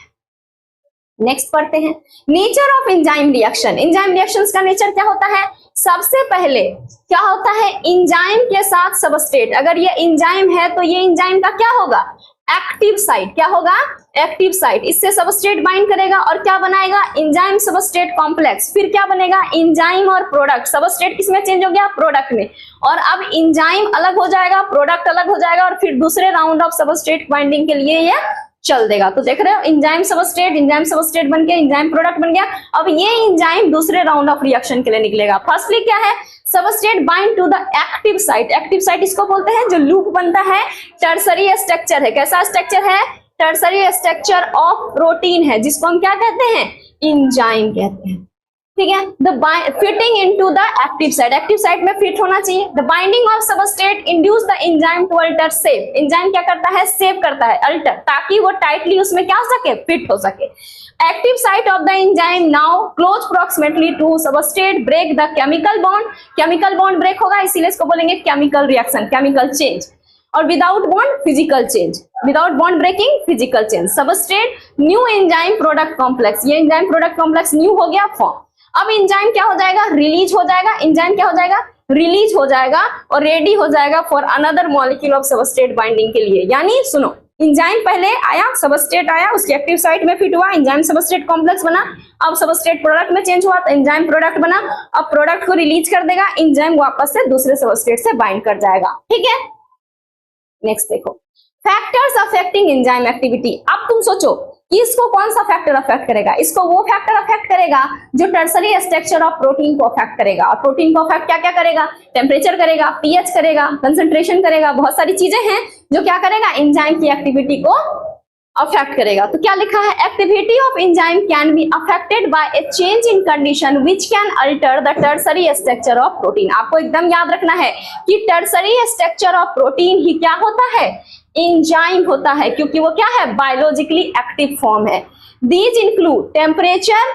नेक्स्ट पढ़ते हैं nature of enzyme reaction. Enzyme reactions का नेचर क्या होता है? सबसे पहले क्या होता है? एंजाइम के साथ सबस्ट्रेट, अगर ये एंजाइम है तो ये एंजाइम का क्या होगा? Active site. क्या होगा? Active site. इससे सबस्ट्रेट बाइंड करेगा और क्या बनाएगा? Enzyme substrate complex. फिर क्या बनेगा? एंजाइम और प्रोडक्ट। सबस्ट्रेट किसमें चेंज हो गया? प्रोडक्ट में। और अब एंजाइम अलग हो जाएगा, प्रोडक्ट अलग हो जाएगा और फिर दूसरे राउंड ऑफ सबस्ट्रेट बाइंडिंग के लिए ये चल देगा। तो देख रहे हो एंजाइम सबस्ट्रेट बन गया, एंजाइम प्रोडक्ट बन गया। अब ये एंजाइम दूसरे राउंड ऑफ रिएक्शन के लिए निकलेगा। फर्स्टली क्या है? Substrate bind to the active site. Active site इसको बोलते हैं जो लूप बनता है, टर्सरी स्ट्रक्चर है। कैसा स्ट्रक्चर है? टर्सरी स्ट्रक्चर ऑफ प्रोटीन है, जिसको हम क्या कहते हैं? एंजाइम कहते हैं। ठीक है। The fitting into the active site, active site में फिट होना चाहिए। The binding of substrate induce the enzyme to alter shape. Enzyme क्या करता है? शेप करता है, अल्टर, ताकि वो टाइटली उसमें क्या हो सके? फिट हो सके। Active site of the enzyme now close proximately to substrate break the chemical bond. Chemical bond break होगा, इसीलिए इसको बोलेंगे केमिकल रिएक्शन, केमिकल चेंज। और without bond physical change, without bond breaking physical change. Substrate new enzyme product complex, ये enzyme product complex new हो गया form. अब enzyme क्या हो जाएगा? रिलीज हो जाएगा। एंजाइम क्या हो जाएगा? रिलीज हो जाएगा और रेडी हो जाएगा for another molecule of substrate binding के लिए। यानी सुनो, एंजाइम पहले आया, सबस्ट्रेट आया, उसकी एक्टिव साइट में फिट हुआ, एंजाइम सबस्ट्रेट कॉम्प्लेक्स बना। अब सबस्ट्रेट प्रोडक्ट में चेंज हुआ तो एंजाइम प्रोडक्ट बना। अब प्रोडक्ट को रिलीज कर देगा, एंजाइम वापस से दूसरे सबस्ट्रेट से बाइंड कर जाएगा। ठीक है। नेक्स्ट देखो फैक्टर्स अफेक्टिंग एंजाइम एक्टिविटी। अब तुम सोचो कि इसको कौन सा फैक्टर अफेक्ट करेगा? इसको वो फैक्टर अफेक्ट करेगा जो टर्सरी स्ट्रक्चर ऑफ प्रोटीन को अफेक्ट करेगा। और प्रोटीन को अफेक्ट क्या क्या करेगा? टेम्परेचर करेगा, पीएच करेगा, कंसंट्रेशन करेगा, बहुत सारी चीजें हैं जो क्या करेगा? एंजाइम की एक्टिविटी को अफेक्ट करेगा। तो क्या लिखा है? Activity of enzyme can be affected by A change in condition which can alter the tertiary structure of protein. आपको एकदम याद रखना है कि टर्सरी स्ट्रक्चर ऑफ प्रोटीन ही क्या होता है? एंजाइम होता है, क्योंकि वो क्या है? बायोलॉजिकली एक्टिव फॉर्म है। These include temperature,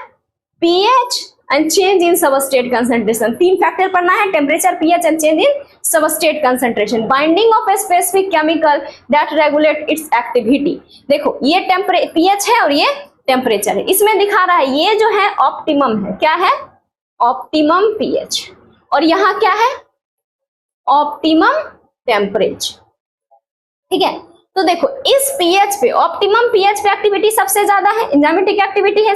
pH and change in substrate concentration. 3 factor पढ़ना है, temperature, pH and change in substrate concentration. Binding of a specific chemical that regulate it's activity. देखो ये पीएच है और ये टेम्परेचर है। इसमें दिखा रहा है ये जो है ऑप्टिमम है। क्या है? Optimum pH. और यहाँ क्या है? Optimum temperature. ठीक है। तो देखो इस पीएच पे, ऑप्टिमम पीएच पे एक्टिविटी सबसे ज्यादा है, एंजाइमेटिक एक्टिविटी है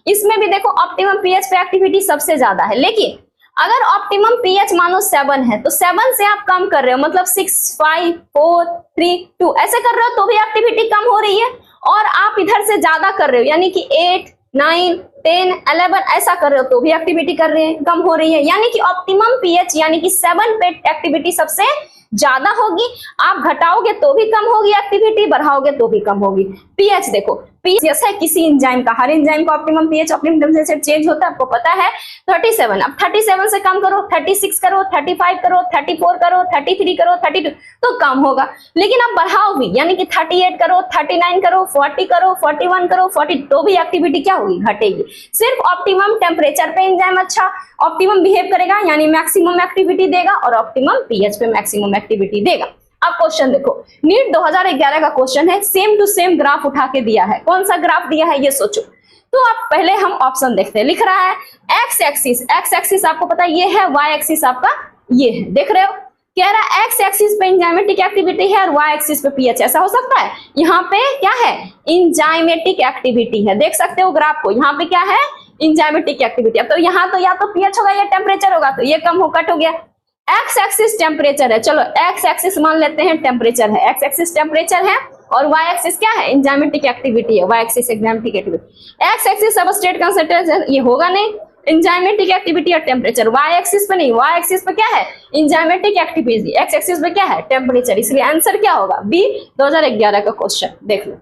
इसमें भी देखो ऑप्टिमम पीएच पे एक्टिविटी सबसे ज्यादा है। लेकिन अगर ऑप्टिमम पीएच मानो 7 है तो 7 से आप कम कर रहे हो, मतलब 6, 5, 4, 3, 2 ऐसे कर रहे हो तो भी एक्टिविटी कम हो रही है। और आप इधर से ज्यादा कर रहे हो, यानी कि 8, 9, 10, 11 ऐसा कर रहे हो तो भी एक्टिविटी कर रहे हैं, कम हो रही है। यानी कि ऑप्टिमम पीएच यानी कि 7 पे एक्टिविटी सबसे ज्यादा होगी। आप घटाओगे तो भी कम होगी एक्टिविटी, बढ़ाओगे तो भी कम होगी। पीएच देखो, पीएच जैसा है किसी एंजाइम का, हर एंजाइम का optimum pH optimum temperature change होता है, आपको पता है। 37, अब 37 से कम करो, 36 करो, 35 करो, 34 करो, 33 करो, 32 तो कम होगा। लेकिन अब बढ़ाओ भी, यानी कि 38 करो, 39 करो, 40 करो, 41 करो, 40 तो भी एक्टिविटी क्या होगी? घटेगी। सिर्फ ऑप्टिमम टेम्परेचर पे एंजाइम अच्छा ऑप्टिमम बिहेव करेगा, यानी मैक्सिमम एक्टिविटी देगा, और ऑप्टिमम पीएच पे मैक्सिमम एक्टिविटी देगा। अब क्वेश्चन देखो, नीट 2011 का क्वेश्चन है, सेम टू सेम ग्राफ उठा के दिया है। कौन सा ग्राफ दिया है ये सोचो। तो आप पहले हम ऑप्शन देखते हैं। लिख रहा है एक्स एक्सिस आपको पता है ये है, वाई एक्सिस आपका ये है, देख रहे हो। कह रहा है एक्स एक्सिस पे एंजाइमेटिक एक्टिविटी है और वाई एक्सिस पे पीएच। ऐसा हो सकता है? यहाँ पे क्या है? एंजाइमेटिक एक्टिविटी है, देख सकते हो ग्राफ को, यहाँ पे क्या है? Enzymatic activity. अब तो यहाँ तो या तो पीएच होगा या टेम्परेचर होगा, तो ये कम हो कट हो गया। एक्स एक्सिस टेम्परेचर है, चलो एक्स एक्सिस मान लेते हैं टेम्परेचर है, एक्स एक्सिस टेम्परेचर है और वाई एक्सिस क्या है? एंजाइमेटिक एक्टिविटी है, Y axis enzymatic activity. X axis substrate concentration, ये होगा नहीं, एंजाइमेटिक एक्टिविटी और टेम्परेचर। वाई एक्सिस पे नहीं, वाई एक्सिस पे क्या है? एंजाइमेटिक एक्टिविटी, एक्स एक्सिस पे क्या है? टेम्परेचर। इसलिए आंसर क्या होगा? बी 2011 का क्वेश्चन देख लो।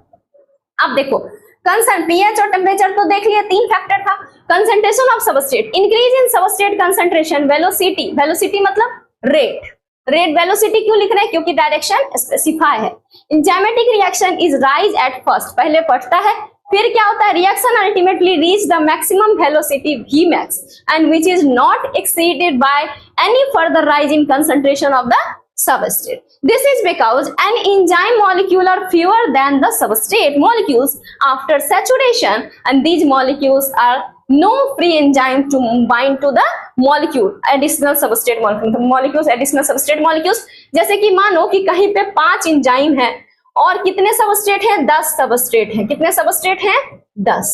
अब देखो कंसंट पीएच और टेम्परेचर तो देख लिया, तीन फैक्टर था। Concentration of substrate, increase in substrate concentration, velocity, velocity मतलब रेट, रेट वेलोसिटी क्यों लिख रहे हैं? क्योंकि डायरेक्शन स्पेसिफाई है। Enzymatic reaction is rise at first, पहले बढ़ता है, फिर क्या होता है? Reaction ultimately reach the maximum velocity Vmax and which is not exceeded by any further rise in concentration of the substrate. This is because an enzyme molecule are fewer than the substrate molecules after saturation and these molecules are no free enzyme to bind to the molecule additional substrate molecules additional substrate molecules। जैसे कि मानो कि कहीं पे 5 enzyme है और कितने substrate हैं? 10 सबस्ट्रेट हैं। कितने सबस्ट्रेट हैं? 10।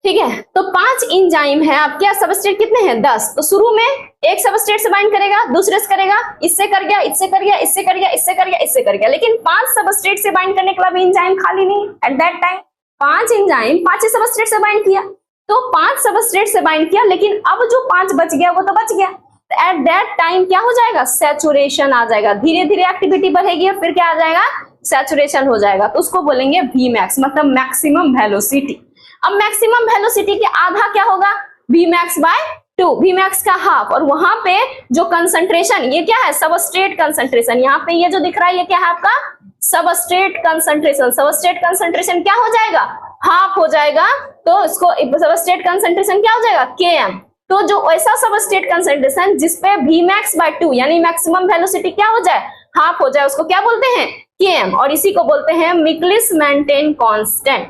ठीक है, तो 5 एंजाइम है, आप क्या सबस्ट्रेट कितने हैं? 10। तो शुरू में एक सबस्ट्रेट से बाइंड करेगा, दूसरे से करेगा, इससे कर गया, इससे कर गया, इससे कर गया, इससे कर गया, इससे कर गया, लेकिन 5 सबस्ट्रेट से बाइंड करने के बाद एंजाइम खाली नहीं at that time. 5 enzyme 5 substrate से बाइंड किया, तो 5 सबस्ट्रेट से बाइंड किया, लेकिन अब जो 5 बच गया वो तो बच गया। एट दैट टाइम क्या हो जाएगा? सैचुरेशन आ जाएगा, धीरे धीरे एक्टिविटी बढ़ेगी और फिर क्या आ जाएगा? सैचुरेशन हो जाएगा। तो उसको बोलेंगे Vmax, मतलब मैक्सिमम वेलोसिटी। अब मैक्सिमम वेलोसिटी के आधा क्या होगा? Vmax बाय 2, Vmax का हाफ। और वहां पे जो कंसंट्रेशन, ये क्या है? Substrate concentration. यहाँ पे ये जो दिख रहा है ये क्या है आपका? Substrate concentration. सबस्ट्रेट कंसंट्रेशन क्या हो जाएगा? हाफ हो जाएगा। तो इसको सबस्ट्रेट कंसंट्रेशन क्या हो जाएगा? Km। तो जो ऐसा सबस्ट्रेट कंसंट्रेशन जिसपे Vmax बाय 2 यानी मैक्सिमम वेलोसिटी क्या हो जाए? हाफ हो जाए, उसको क्या बोलते हैं? Km। और इसी को बोलते हैं मिकलिस-मेंटेन कांस्टेंट।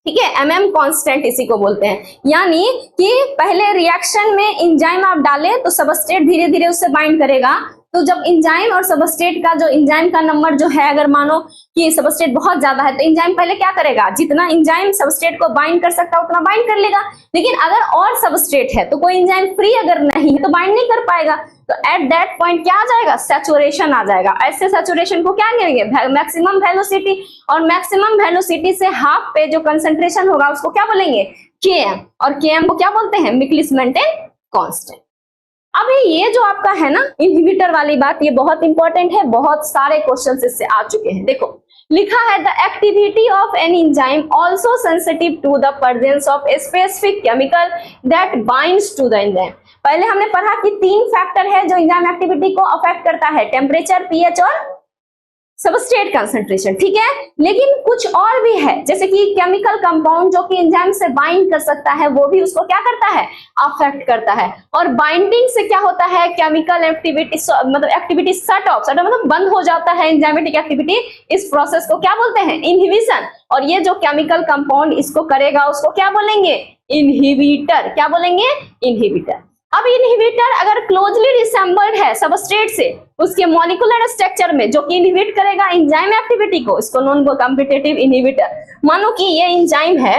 ठीक है, mm कांस्टेंट इसी को बोलते हैं। यानी कि पहले रिएक्शन में एंजाइम आप डालें तो सबस्ट्रेट धीरे धीरे उससे बाइंड करेगा। तो जब एंजाइम और सबस्ट्रेट का जो एंजाइम का नंबर जो है, अगर मानो कि सबस्ट्रेट बहुत ज्यादा है तो एंजाइम पहले क्या करेगा? जितना एंजाइम सबस्ट्रेट को बाइंड कर सकता है उतना बाइंड कर लेगा। लेकिन अगर और सबस्ट्रेट है तो कोई एंजाइम फ्री अगर नहीं है तो बाइंड नहीं कर पाएगा। तो एट दैट पॉइंट क्या आ जाएगा? सैचुरेशन आ जाएगा। ऐसे सैचुरेशन को क्या कहेंगे? Maximum velocity. और मैक्सिमम वेलोसिटी से हाफ पे जो कंसंट्रेशन होगा उसको क्या बोलेंगे? Km। और Km को क्या बोलते हैं? मिकलिस-मेंटेन कांस्टेंट। अभी ये जो आपका है ना इनहिबिटर वाली बात, ये बहुत इंपॉर्टेंट है, बहुत सारे क्वेश्चंस इससे आ चुके हैं। देखो लिखा है the activity of an enzyme also sensitive to the presence of a specific chemical that binds to the enzyme. पहले हमने पढ़ा कि 3 फैक्टर है जो एंजाइम एक्टिविटी को अफेक्ट करता है, टेम्परेचर, पीएच और सबस्ट्रेट कंसंट्रेशन। ठीक है, लेकिन कुछ और भी है, जैसे कि केमिकल कंपाउंड जो कि एंजाइम से बाइंड कर सकता है वो भी उसको क्या करता है? अफेक्ट करता है। और बाइंडिंग से क्या होता है? केमिकल एक्टिविटी मतलब एक्टिविटी शट ऑफ मतलब बंद हो जाता है एंजाइमेटिक एक्टिविटी। इस प्रोसेस को क्या बोलते हैं? इनहिबिशन। और ये जो केमिकल कंपाउंड इसको करेगा उसको क्या बोलेंगे? इनहिबिटर। क्या बोलेंगे? इनहिबिटर। अब इनहिबिटर अगर क्लोजली रिसेंबल्ड है सबस्ट्रेट से, उसके मॉलिक्यूलर स्ट्रक्चर में जो कि इनहिबिट करेगा एंजाइम एक्टिविटी को, इसको नॉन कॉम्पिटिटिव इनहिबिटर। मानो कि ये एंजाइम है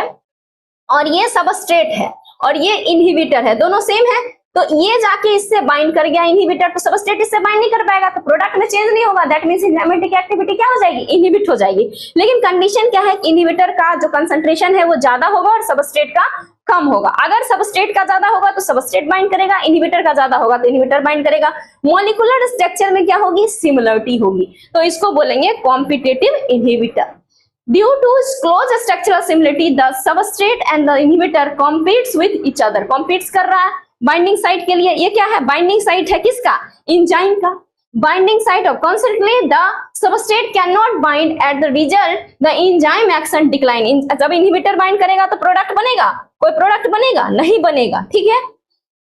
और ये सबस्ट्रेट है और ये इनहिबिटर है, दोनों सेम है, तो ये जाके इससे बाइंड कर गया इनहिबिटर, तो सबस्ट्रेट इससे बाइंड नहीं कर पाएगा, तो प्रोडक्ट में चेंज नहीं होगा। दैट मींस एंजाइमेटिक एक्टिविटी क्या हो जाएगी? इनहिबिट हो जाएगी। लेकिन कंडीशन क्या है? इनहिबिटर का जो कंसंट्रेशन है वो ज्यादा होगा और सबस्ट्रेट का कम होगा। अगर सबस्ट्रेट का ज्यादा होगा तो सबस्ट्रेट बाइंड करेगा, इनहिबिटर का ज्यादा होगा तो इनहिबिटर बाइंड करेगा। मॉलिक्यूलर स्ट्रक्चर में क्या होगी? सिमिलरिटी होगी, तो इसको बोलेंगे competitive inhibitor. Due to close structural similarity, the substrate and the inhibitor competes with each other. Competes कर रहा है बाइंडिंग साइट के लिए। ये क्या है? बाइंडिंग साइट है किसका? एंजाइम का। Binding site of consequently the substrate cannot bind at the result the enzyme action decline। जब इनहिबिटर बाइंड करेगा तो प्रोडक्ट बनेगा? कोई प्रोडक्ट बनेगा? नहीं बनेगा। ठीक है,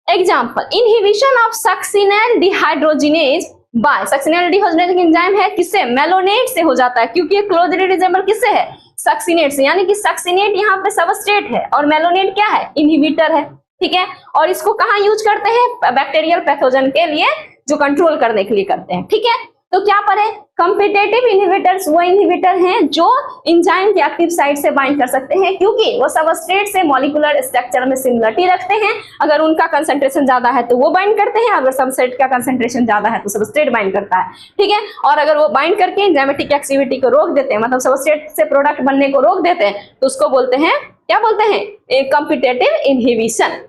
example inhibition of succinyl dehydrogenase by succinyl dehydrogenase enzyme है किससे? मेलोनेट से हो जाता है, क्योंकि ये क्लोजली रिसेंबल किससे है? सक्सिनेट से, यानी कि सक्सिनेट यहाँ पे सबस्ट्रेट है और मेलोनेट क्या है, इनहिबिटर है, ठीक है। और इसको कहाँ यूज करते हैं, बैक्टीरियल पैथोजन के लिए, जो कंट्रोल करने के लिए करते हैं, ठीक है। तो क्या पढ़े, कॉम्पिटिटिव इनहिबिटर्स वो इनहिबिटर हैं जो एंजाइम के एक्टिव साइट से बाइंड कर सकते हैं, क्योंकि वो सबस्ट्रेट से मॉलिक्यूलर स्ट्रक्चर में सिमिलरिटी रखते हैं। अगर उनका कंसंट्रेशन ज्यादा है तो वो बाइंड करते हैं, अगर सबस्ट्रेट का कंसंट्रेशन ज्यादा है तो सबस्ट्रेट बाइंड करता है, ठीक है। और अगर वो बाइंड करके एंजाइमेटिक एक्टिविटी को रोक देते हैं, मतलब सबस्ट्रेट से प्रोडक्ट बनने को रोक देते हैं, तो उसको बोलते हैं, क्या बोलते हैं, कॉम्पिटिटिव इनहिबिशन।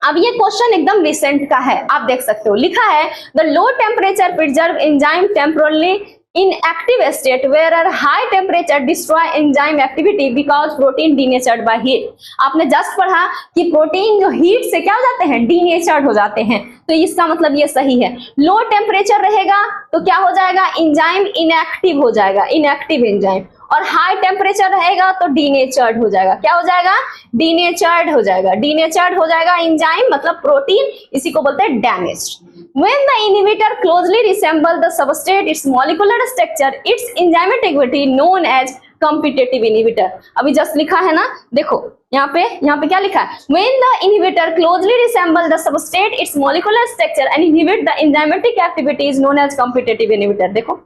अब ये क्वेश्चन एकदम रिसेंट का है, आप देख सकते हो, लिखा है the low temperature preserve enzyme temporally in active state where high temperature destroy enzyme activity because protein denatured by heat. आपने जस्ट पढ़ा कि प्रोटीन जो हीट से क्या हो जाते हैं, डीनेचर्ड हो जाते हैं, तो इसका मतलब ये सही है। लो टेम्परेचर रहेगा तो क्या हो जाएगा, एंजाइम इनएक्टिव हो जाएगा, इनएक्टिव एंजाइम, और हाई टेम्परेचर रहेगा तो डीनेचर्ड हो जाएगा, क्या हो जाएगा, डीनेचर्ड हो जाएगा, डीनेचर्ड हो जाएगा एंजाइम मतलब प्रोटीन, इसी को बोलते हैं damaged. When the inhibitor closely resemble the substrate, its molecular structure, its enzymatic activity known as competitive inhibitor। अभी जस्ट लिखा है ना, देखो यहाँ पे क्या लिखा है, when the inhibitor closely resemble the substrate, its molecular structure and inhibit the enzymatic activity is known as competitive inhibitor। देखो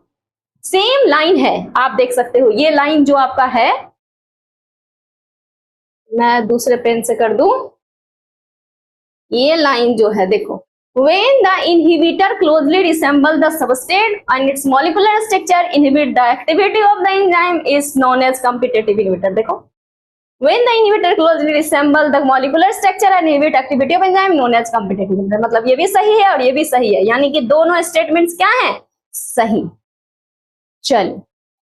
सेम लाइन है, आप देख सकते हो, ये लाइन जो आपका है, मैं दूसरे पेन से कर दूं, ये लाइन जो है देखो, when the inhibitor closely resemble the substrate and its molecular structure inhibit the activity of the enzyme is known as competitive inhibitor। देखो when the inhibitor closely resemble the molecular structure and inhibit activity of enzyme known as competitive inhibitor। मतलब ये भी सही है और ये भी सही है, यानी कि दोनों स्टेटमेंट्स क्या हैं, सही। चलिए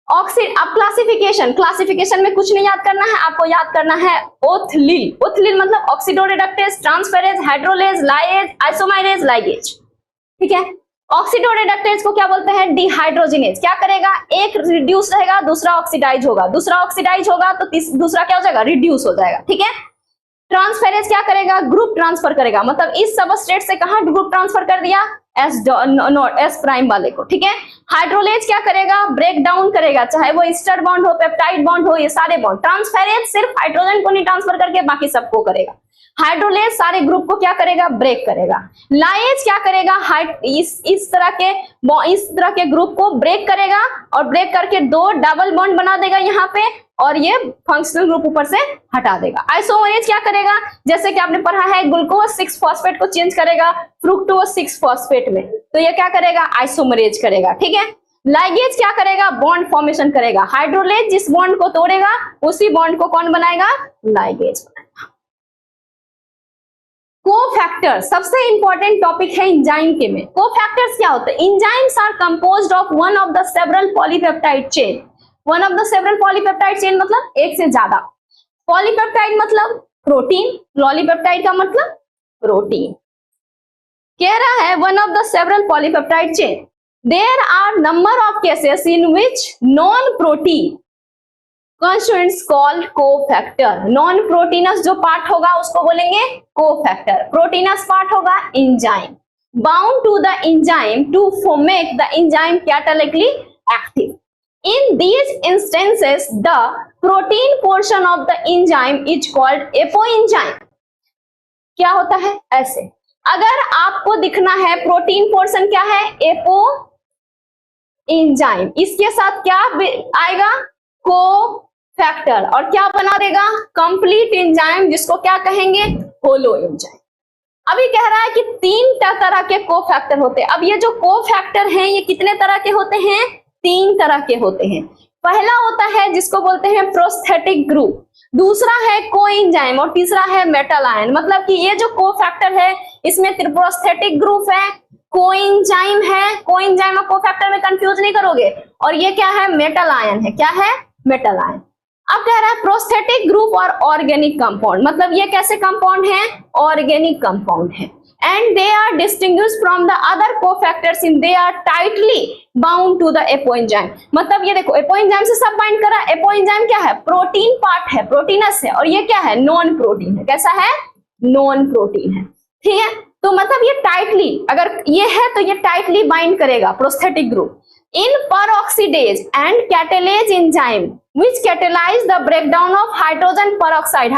ऑक्सीड, अब क्लासिफिकेशन में कुछ नहीं याद करना है, आपको याद करना है ओथलील। ओथलील मतलब oxidoreductase, transferase, hydrolase, lyase, isomerase, ligase, ठीक है। ऑक्सीडोरेडक्टेज को क्या बोलते हैं, डिहाइड्रोजिनेज। क्या करेगा, एक रिड्यूस रहेगा, दूसरा ऑक्सीडाइज होगा, दूसरा ऑक्सीडाइज होगा तो दूसरा क्या हो जाएगा, रिड्यूस हो जाएगा, ठीक है। ट्रांसफेरेज क्या करेगा, ग्रुप ट्रांसफर करेगा, मतलब इस सबस्ट्रेट से कहां ग्रुप ट्रांसफर कर दिया, एस प्राइम वाले को, ठीक है। हाइड्रोलेज क्या करेगा, ब्रेक डाउन करेगा, चाहे वो ईस्टर बॉन्ड हो, पेप्टाइड बॉन्ड हो, ये सारे बॉन्ड। ट्रांसफेरेज सिर्फ हाइड्रोजन को नहीं ट्रांसफर करके बाकी सबको करेगा। हाइड्रोलेज सारे ग्रुप को क्या करेगा, ब्रेक करेगा। लाइएज क्या करेगा, इस तरह के ग्रुप को ब्रेक करेगा और ब्रेक करके दो डबल बॉन्ड बना देगा यहाँ पे, और ये फंक्शनल ग्रुप ऊपर से हटा देगा। आइसोमरेज क्या करेगा, जैसे कि आपने पढ़ा है ग्लूकोज 6 फॉस्फेट को चेंज करेगा फ्रुक्टोज 6 फॉस्फेट में, तो ये क्या करेगा, आइसोमरेज करेगा, ठीक है। लाइगेज क्या करेगा, बॉन्ड फॉर्मेशन करेगा। हाइड्रोलेज जिस बॉन्ड को तोड़ेगा उसी बॉन्ड को कौन बनाएगा, लाइगेज बनाएगा। कोफैक्टर सबसे इंपॉर्टेंट टॉपिक है एंजाइम के में। कोफैक्टर्स क्या होते हैं, enzymes are composed of one of the several polypeptide chain. One of the several polypeptide chain मतलब एक से ज्यादा। पॉलीपेप्टाइड मतलब प्रोटीन, पॉलीपेप्टाइड का मतलब प्रोटीन। कह रहा है one of the several polypeptide chain, there are number of cases in which non protein constituents called cofactor। Non proteinous जो पार्ट होगा उसको बोलेंगे कोफैक्टर, प्रोटीनस पार्ट होगा enzyme. Bound to the enzyme to make the enzyme catalytically active. In these instances, the protein portion of the enzyme is called apoenzyme। क्या होता है ऐसे, अगर आपको दिखना है प्रोटीन पोर्शन क्या है, एपो एंजाइम, इसके साथ क्या आएगा, कोफैक्टर, और क्या बना देगा, कंप्लीट एंजाइम, जिसको क्या कहेंगे, होलो एंजाइम। अभी कह रहा है कि 3 तरह के कोफैक्टर होते हैं। अब ये जो कोफैक्टर हैं ये कितने तरह के होते हैं, 3 तरह के होते हैं। पहला होता है जिसको बोलते हैं प्रोस्थेटिक ग्रुप, दूसरा है कोएंजाइम और तीसरा है मेटल आयन। मतलब कि ये जो कोफैक्टर है इसमें प्रोस्थेटिक ग्रुप है, कोएंजाइम है, कोएंजाइम और कोफैक्टर में कंफ्यूज नहीं करोगे, और ये क्या है, मेटल आयन है। क्या है, मेटल आयन। अब कह रहा है प्रोस्थेटिक ग्रुप और ऑर्गेनिक कंपाउंड, मतलब ये कैसे कंपाउंड है, ऑर्गेनिक कंपाउंड है। And they are distinguished from the other cofactors in they are tightly bound to the apoenzyme। मतलब ये देखो apoenzyme से सब बाइंड करा। apoenzyme क्या है, प्रोटीन पार्ट है, प्रोटीनस है, और ये क्या है, नॉन प्रोटीन है। कैसा है, नॉन प्रोटीन है, ठीक है। तो मतलब ये टाइटली, अगर ये है तो ये टाइटली बाइंड करेगा prosthetic group. In peroxidase and catalase enzyme which catalyze the breakdown of hydrogen peroxide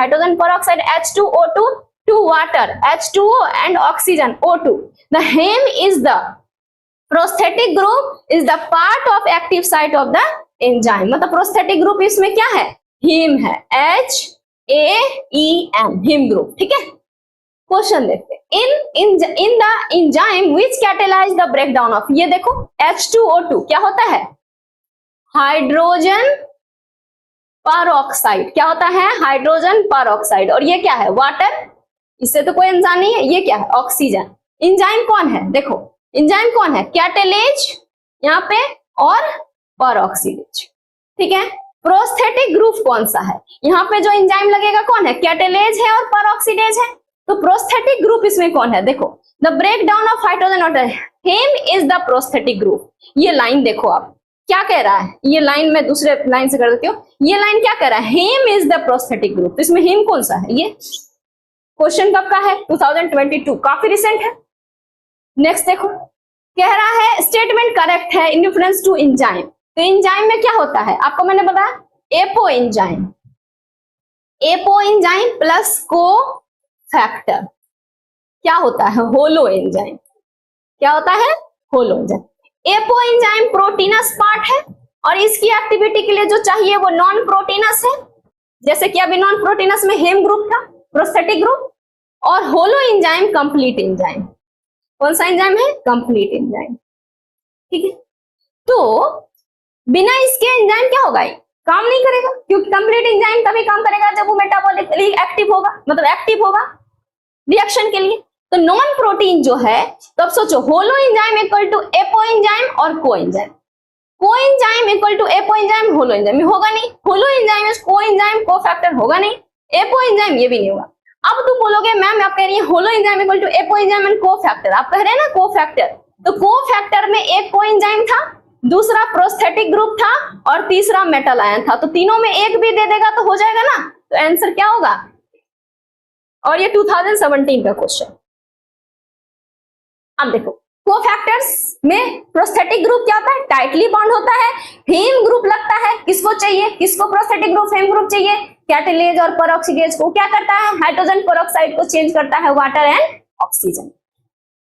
H2O2 to water, H2O and oxygen O2. The heme is the prosthetic group is the part of active site of the enzyme. मतलब prosthetic group इसमें क्या है, heme है, HAEM, heme group. ठीक है, question देखते हैं. in the enzyme which catalyze the breakdown of, ये देखो H2O2 क्या होता है, हाइड्रोजन परऑक्साइड. क्या होता है, हाइड्रोजन परऑक्साइड. और ये क्या है, वाटर. इससे तो कोई एंजाइम नहीं है. ये क्या है, ऑक्सीजन. एंजाइम कौन है, देखो एंजाइम कौन है, कैटेलेज यहाँ पे और परऑक्सीडेज. ठीक है, प्रोस्थेटिक ग्रुप कौन सा है, यहाँ पे जो एंजाइम लगेगा कौन है, कैटेलेज है और परऑक्सीडेज है. तो प्रोस्थेटिक ग्रुप इसमें कौन है, देखो the breakdown of hydrogen water, heme is the prosthetic group. ये लाइन देखो आप क्या कह रहा है, ये लाइन मैं दूसरे लाइन से कर देती हूँ. ये लाइन क्या कह रहा है, हेम इज द प्रोस्थेटिक ग्रुप. इसमें हेम कौन सा है, ये क्वेश्चन कब का है, 2022, काफी रिसेंट है. नेक्स्ट देखो, कह रहा है स्टेटमेंट करेक्ट है इन रेफरेंस टू एंजाइम. तो एंजाइम में क्या होता है, आपको मैंने बताया एपो एंजाइम प्लस को फैक्टर. क्या होता है, होलो एंजाइम. क्या होता है, holo enzyme. Apo enzyme protein's part है और इसकी एक्टिविटी के लिए जो चाहिए वो नॉन प्रोटीनस है. जैसे कि अभी नॉन प्रोटीनस में हेम ग्रुप था, प्रोस्थेटिक ग्रुप. और होलो एंजाइम कंप्लीट एंजाइम. कौन सा एंजाइम है, कंप्लीट एंजाइम. ठीक है, तो बिना इसके एंजाइम क्या होगा, काम नहीं करेगा. क्योंकि कंप्लीट एंजाइम तभी काम करेगा जब वो मेटाबॉलिकली एक्टिव होगा, मतलब एक्टिव होगा रिएक्शन के लिए. तो नॉन प्रोटीन जो है, तो अब सोचो holo enzyme equal to apo enzyme और coenzyme. Coenzyme equal to apo enzyme holo enzyme होगा नहीं. Holo enzyme is coenzyme cofactor होगा नहीं. एपो एंजाइम ये भी नहीं होगा. अब तुम बोलोगे मैम आप कह रही है holo enzyme equal to apo enzyme and cofactor. आप कह रहे हैं ना को फैक्टर. तो को फैक्टर में एक को एंजाइम था, दूसरा प्रोस्थेटिक ग्रुप था और तीसरा मेटल आयन था. तो तीनों में एक भी दे देगा तो हो जाएगा ना. तो आंसर क्या होगा, और ये 2017 का क्वेश्चन. अब देखो कोफैक्टर्स में प्रोस्थेटिक ग्रुप क्या होता है, टाइटली बॉन्ड होता है. हेम ग्रुप लगता है, किसको चाहिए, किसको प्रोस्थेटिक ग्रुप हेम ग्रुप चाहिए, कैटेलेज और परऑक्सीडेज को. क्या करता है, हाइड्रोजन परऑक्साइड को चेंज करता है, वाटर एंड ऑक्सीजन.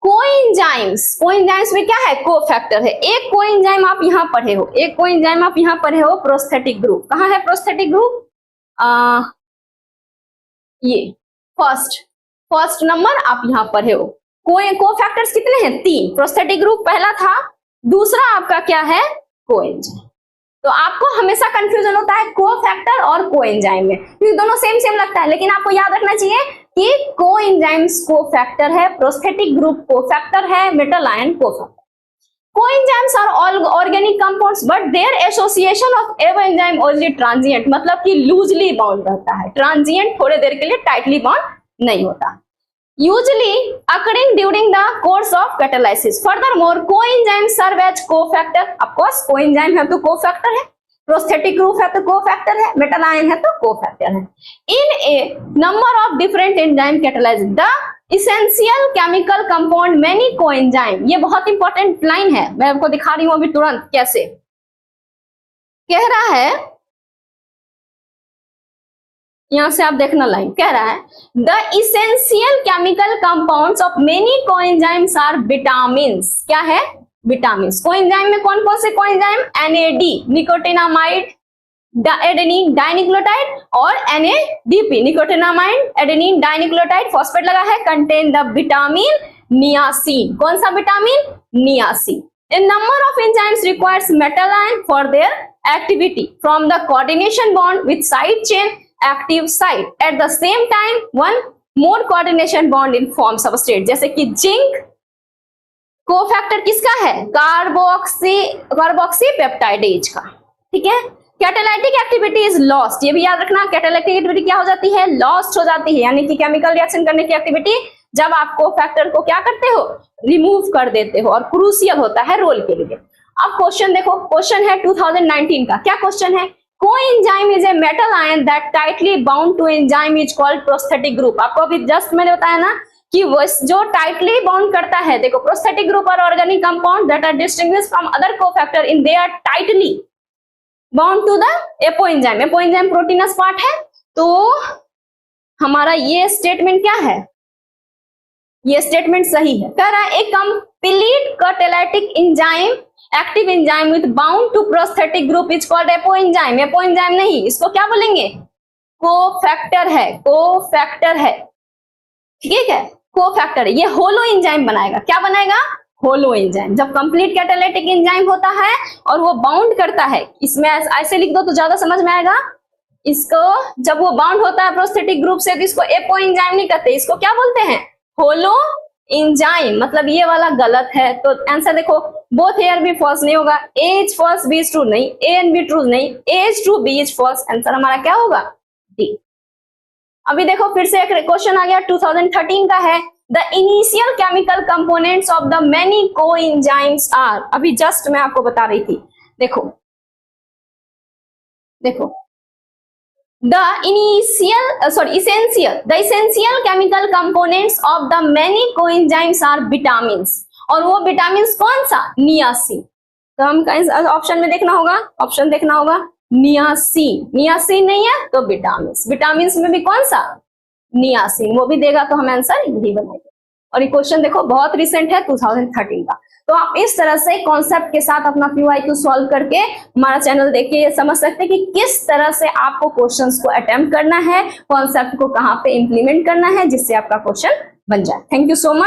कोएंजाइम्स में क्या है, कोफैक्टर है. एक कोएंजाइम आप यहां पढ़े हो, प्रोस्थेटिक ग्रुप. कहां है प्रोस्थेटिक ग्रुप, ये फर्स्ट नंबर आप यहां पढ़े हो. कोफैक्टर्स कितने हैं, 3. प्रोस्थेटिक ग्रुप पहला था, दूसरा आपका क्या है, कोएंजाइम. तो आपको हमेशा कंफ्यूजन होता है कोफैक्टर और कोएंजाइम में, क्योंकि दोनों सेम लगता है. लेकिन आपको याद रखना चाहिए कि कोएंजाइम्स कोफैक्टर है, प्रोस्थेटिक ग्रुप कोफैक्टर है, metal ion cofactor. Coenzymes are all organic compounds but their association of enzyme only transient, मतलब कि लूजली बाउंड रहता है. ट्रांजिएंट थोड़े देर के लिए, टाइटली बाउंड नहीं होता. Usually occurring during the course of catalysis. Furthermore, coenzymes serve as cofactor. Of course, coenzyme है तो cofactor है, prosthetic group है तो cofactor है, metal ion है तो cofactor है. In a number of different enzyme catalysis, the essential chemical compound many coenzyme. ये बहुत इंपॉर्टेंट लाइन है, मैं आपको दिखा रही हूँ अभी तुरंत कैसे. कह रहा है, यहां से आप देखना लाइन कह रहा है, the essential chemical compounds of many coenzymes are vitamins. क्या है, विटामिन्स. कोएंजाइम में कौन कौन से coenzyme, NAD nicotinamide, adenine dinucleotide और NADP nicotinamide adenine dinucleotide phosphate लगा है, कंटेन द विटामिन नियासिन. कौन सा vitamin, niacin. A number of enzymes requires metal ion for their activity from the coordination bond with side chain active site. At the same time, one more coordination bond in form substrate. जैसे कि zinc cofactor किसका है, carboxy peptidase का. ठीक है, catalytic activity is lost. ये भी याद रखना, कैटालाइटिक एक्टिविटी क्या हो जाती है, लॉस्ट हो जाती है. यानी कि केमिकल रिएक्शन करने की एक्टिविटी जब आप कोफैक्टर को क्या करते हो, रिमूव कर देते हो, और क्रूशियल होता है रोल के लिए. अब क्वेश्चन देखो, क्वेश्चन है 2019 का. क्या क्वेश्चन है, coenzyme is a metal ion that tightly bound to enzyme is called prosthetic group. आपको अभी जस्ट मैंने बताया ना कि वो जो टाइटली बाउंड करता है, देखो प्रोस्थेटिक ग्रुप और organic compound that are distinguished from other cofactor in they are tightly bound to the apo enzyme. Apo enzyme protein's part है, तो हमारा ये स्टेटमेंट क्या है, ये स्टेटमेंट सही है। कह रहा है a complete catalytic enzyme active enzyme with bound to prosthetic group is called apo enzyme. Apo enzyme नहीं, इसको क्या बोलेंगे, कोफैक्टर है, कोफैक्टर है, ठीक है, कोफैक्टर है। ये होलो एंजाइम बनाएगा, क्या बनाएगा, होलो एंजाइम। जब कंप्लीट कैटालिटिक एंजाइम होता है और वो बाउंड करता है, इसमें ऐसे लिख दो तो ज्यादा समझ में आएगा। इसको जब वो बाउंड होता है प्रोस्थेटिक ग्रुप से तो इसको एपो एंजाइम नहीं कहते, इसको क्या बोलते हैं, होलो एंजाइम। मतलब ये वाला गलत है, तो आंसर देखो बोथ हेयर भी फॉल्स नहीं होगा, A is false B is true नहीं, ए एंड बी ट्रू नहीं, A is true B is false. Answer हमारा क्या होगा, डी। अभी देखो फिर से एक क्वेश्चन आ गया 2013 का है, the initial chemical components of the many coenzymes are. अभी जस्ट मैं आपको बता रही थी, देखो देखो the essential chemical components of the many coenzymes are vitamins। और वो विटामिन्स कौन सा, नियासिन। तो हम ऑप्शन में देखना होगा, ऑप्शन देखना होगा, नियासिन। नियासिन नहीं है तो विटामिन्स, विटामिन्स में भी कौन सा, नियासिन, वो भी देगा तो हम आंसर यही बनाएंगे। और ये क्वेश्चन देखो बहुत रिसेंट है 2013 का। तो आप इस तरह से कॉन्सेप्ट के साथ अपना PYQ सॉल्व करके हमारा चैनल देख के ये समझ सकते हैं कि किस तरह से आपको क्वेश्चंस को अटेम्प्ट करना है, कॉन्सेप्ट को कहाँ पे इंप्लीमेंट करना है जिससे आपका क्वेश्चन बन जाए। Thank you so much.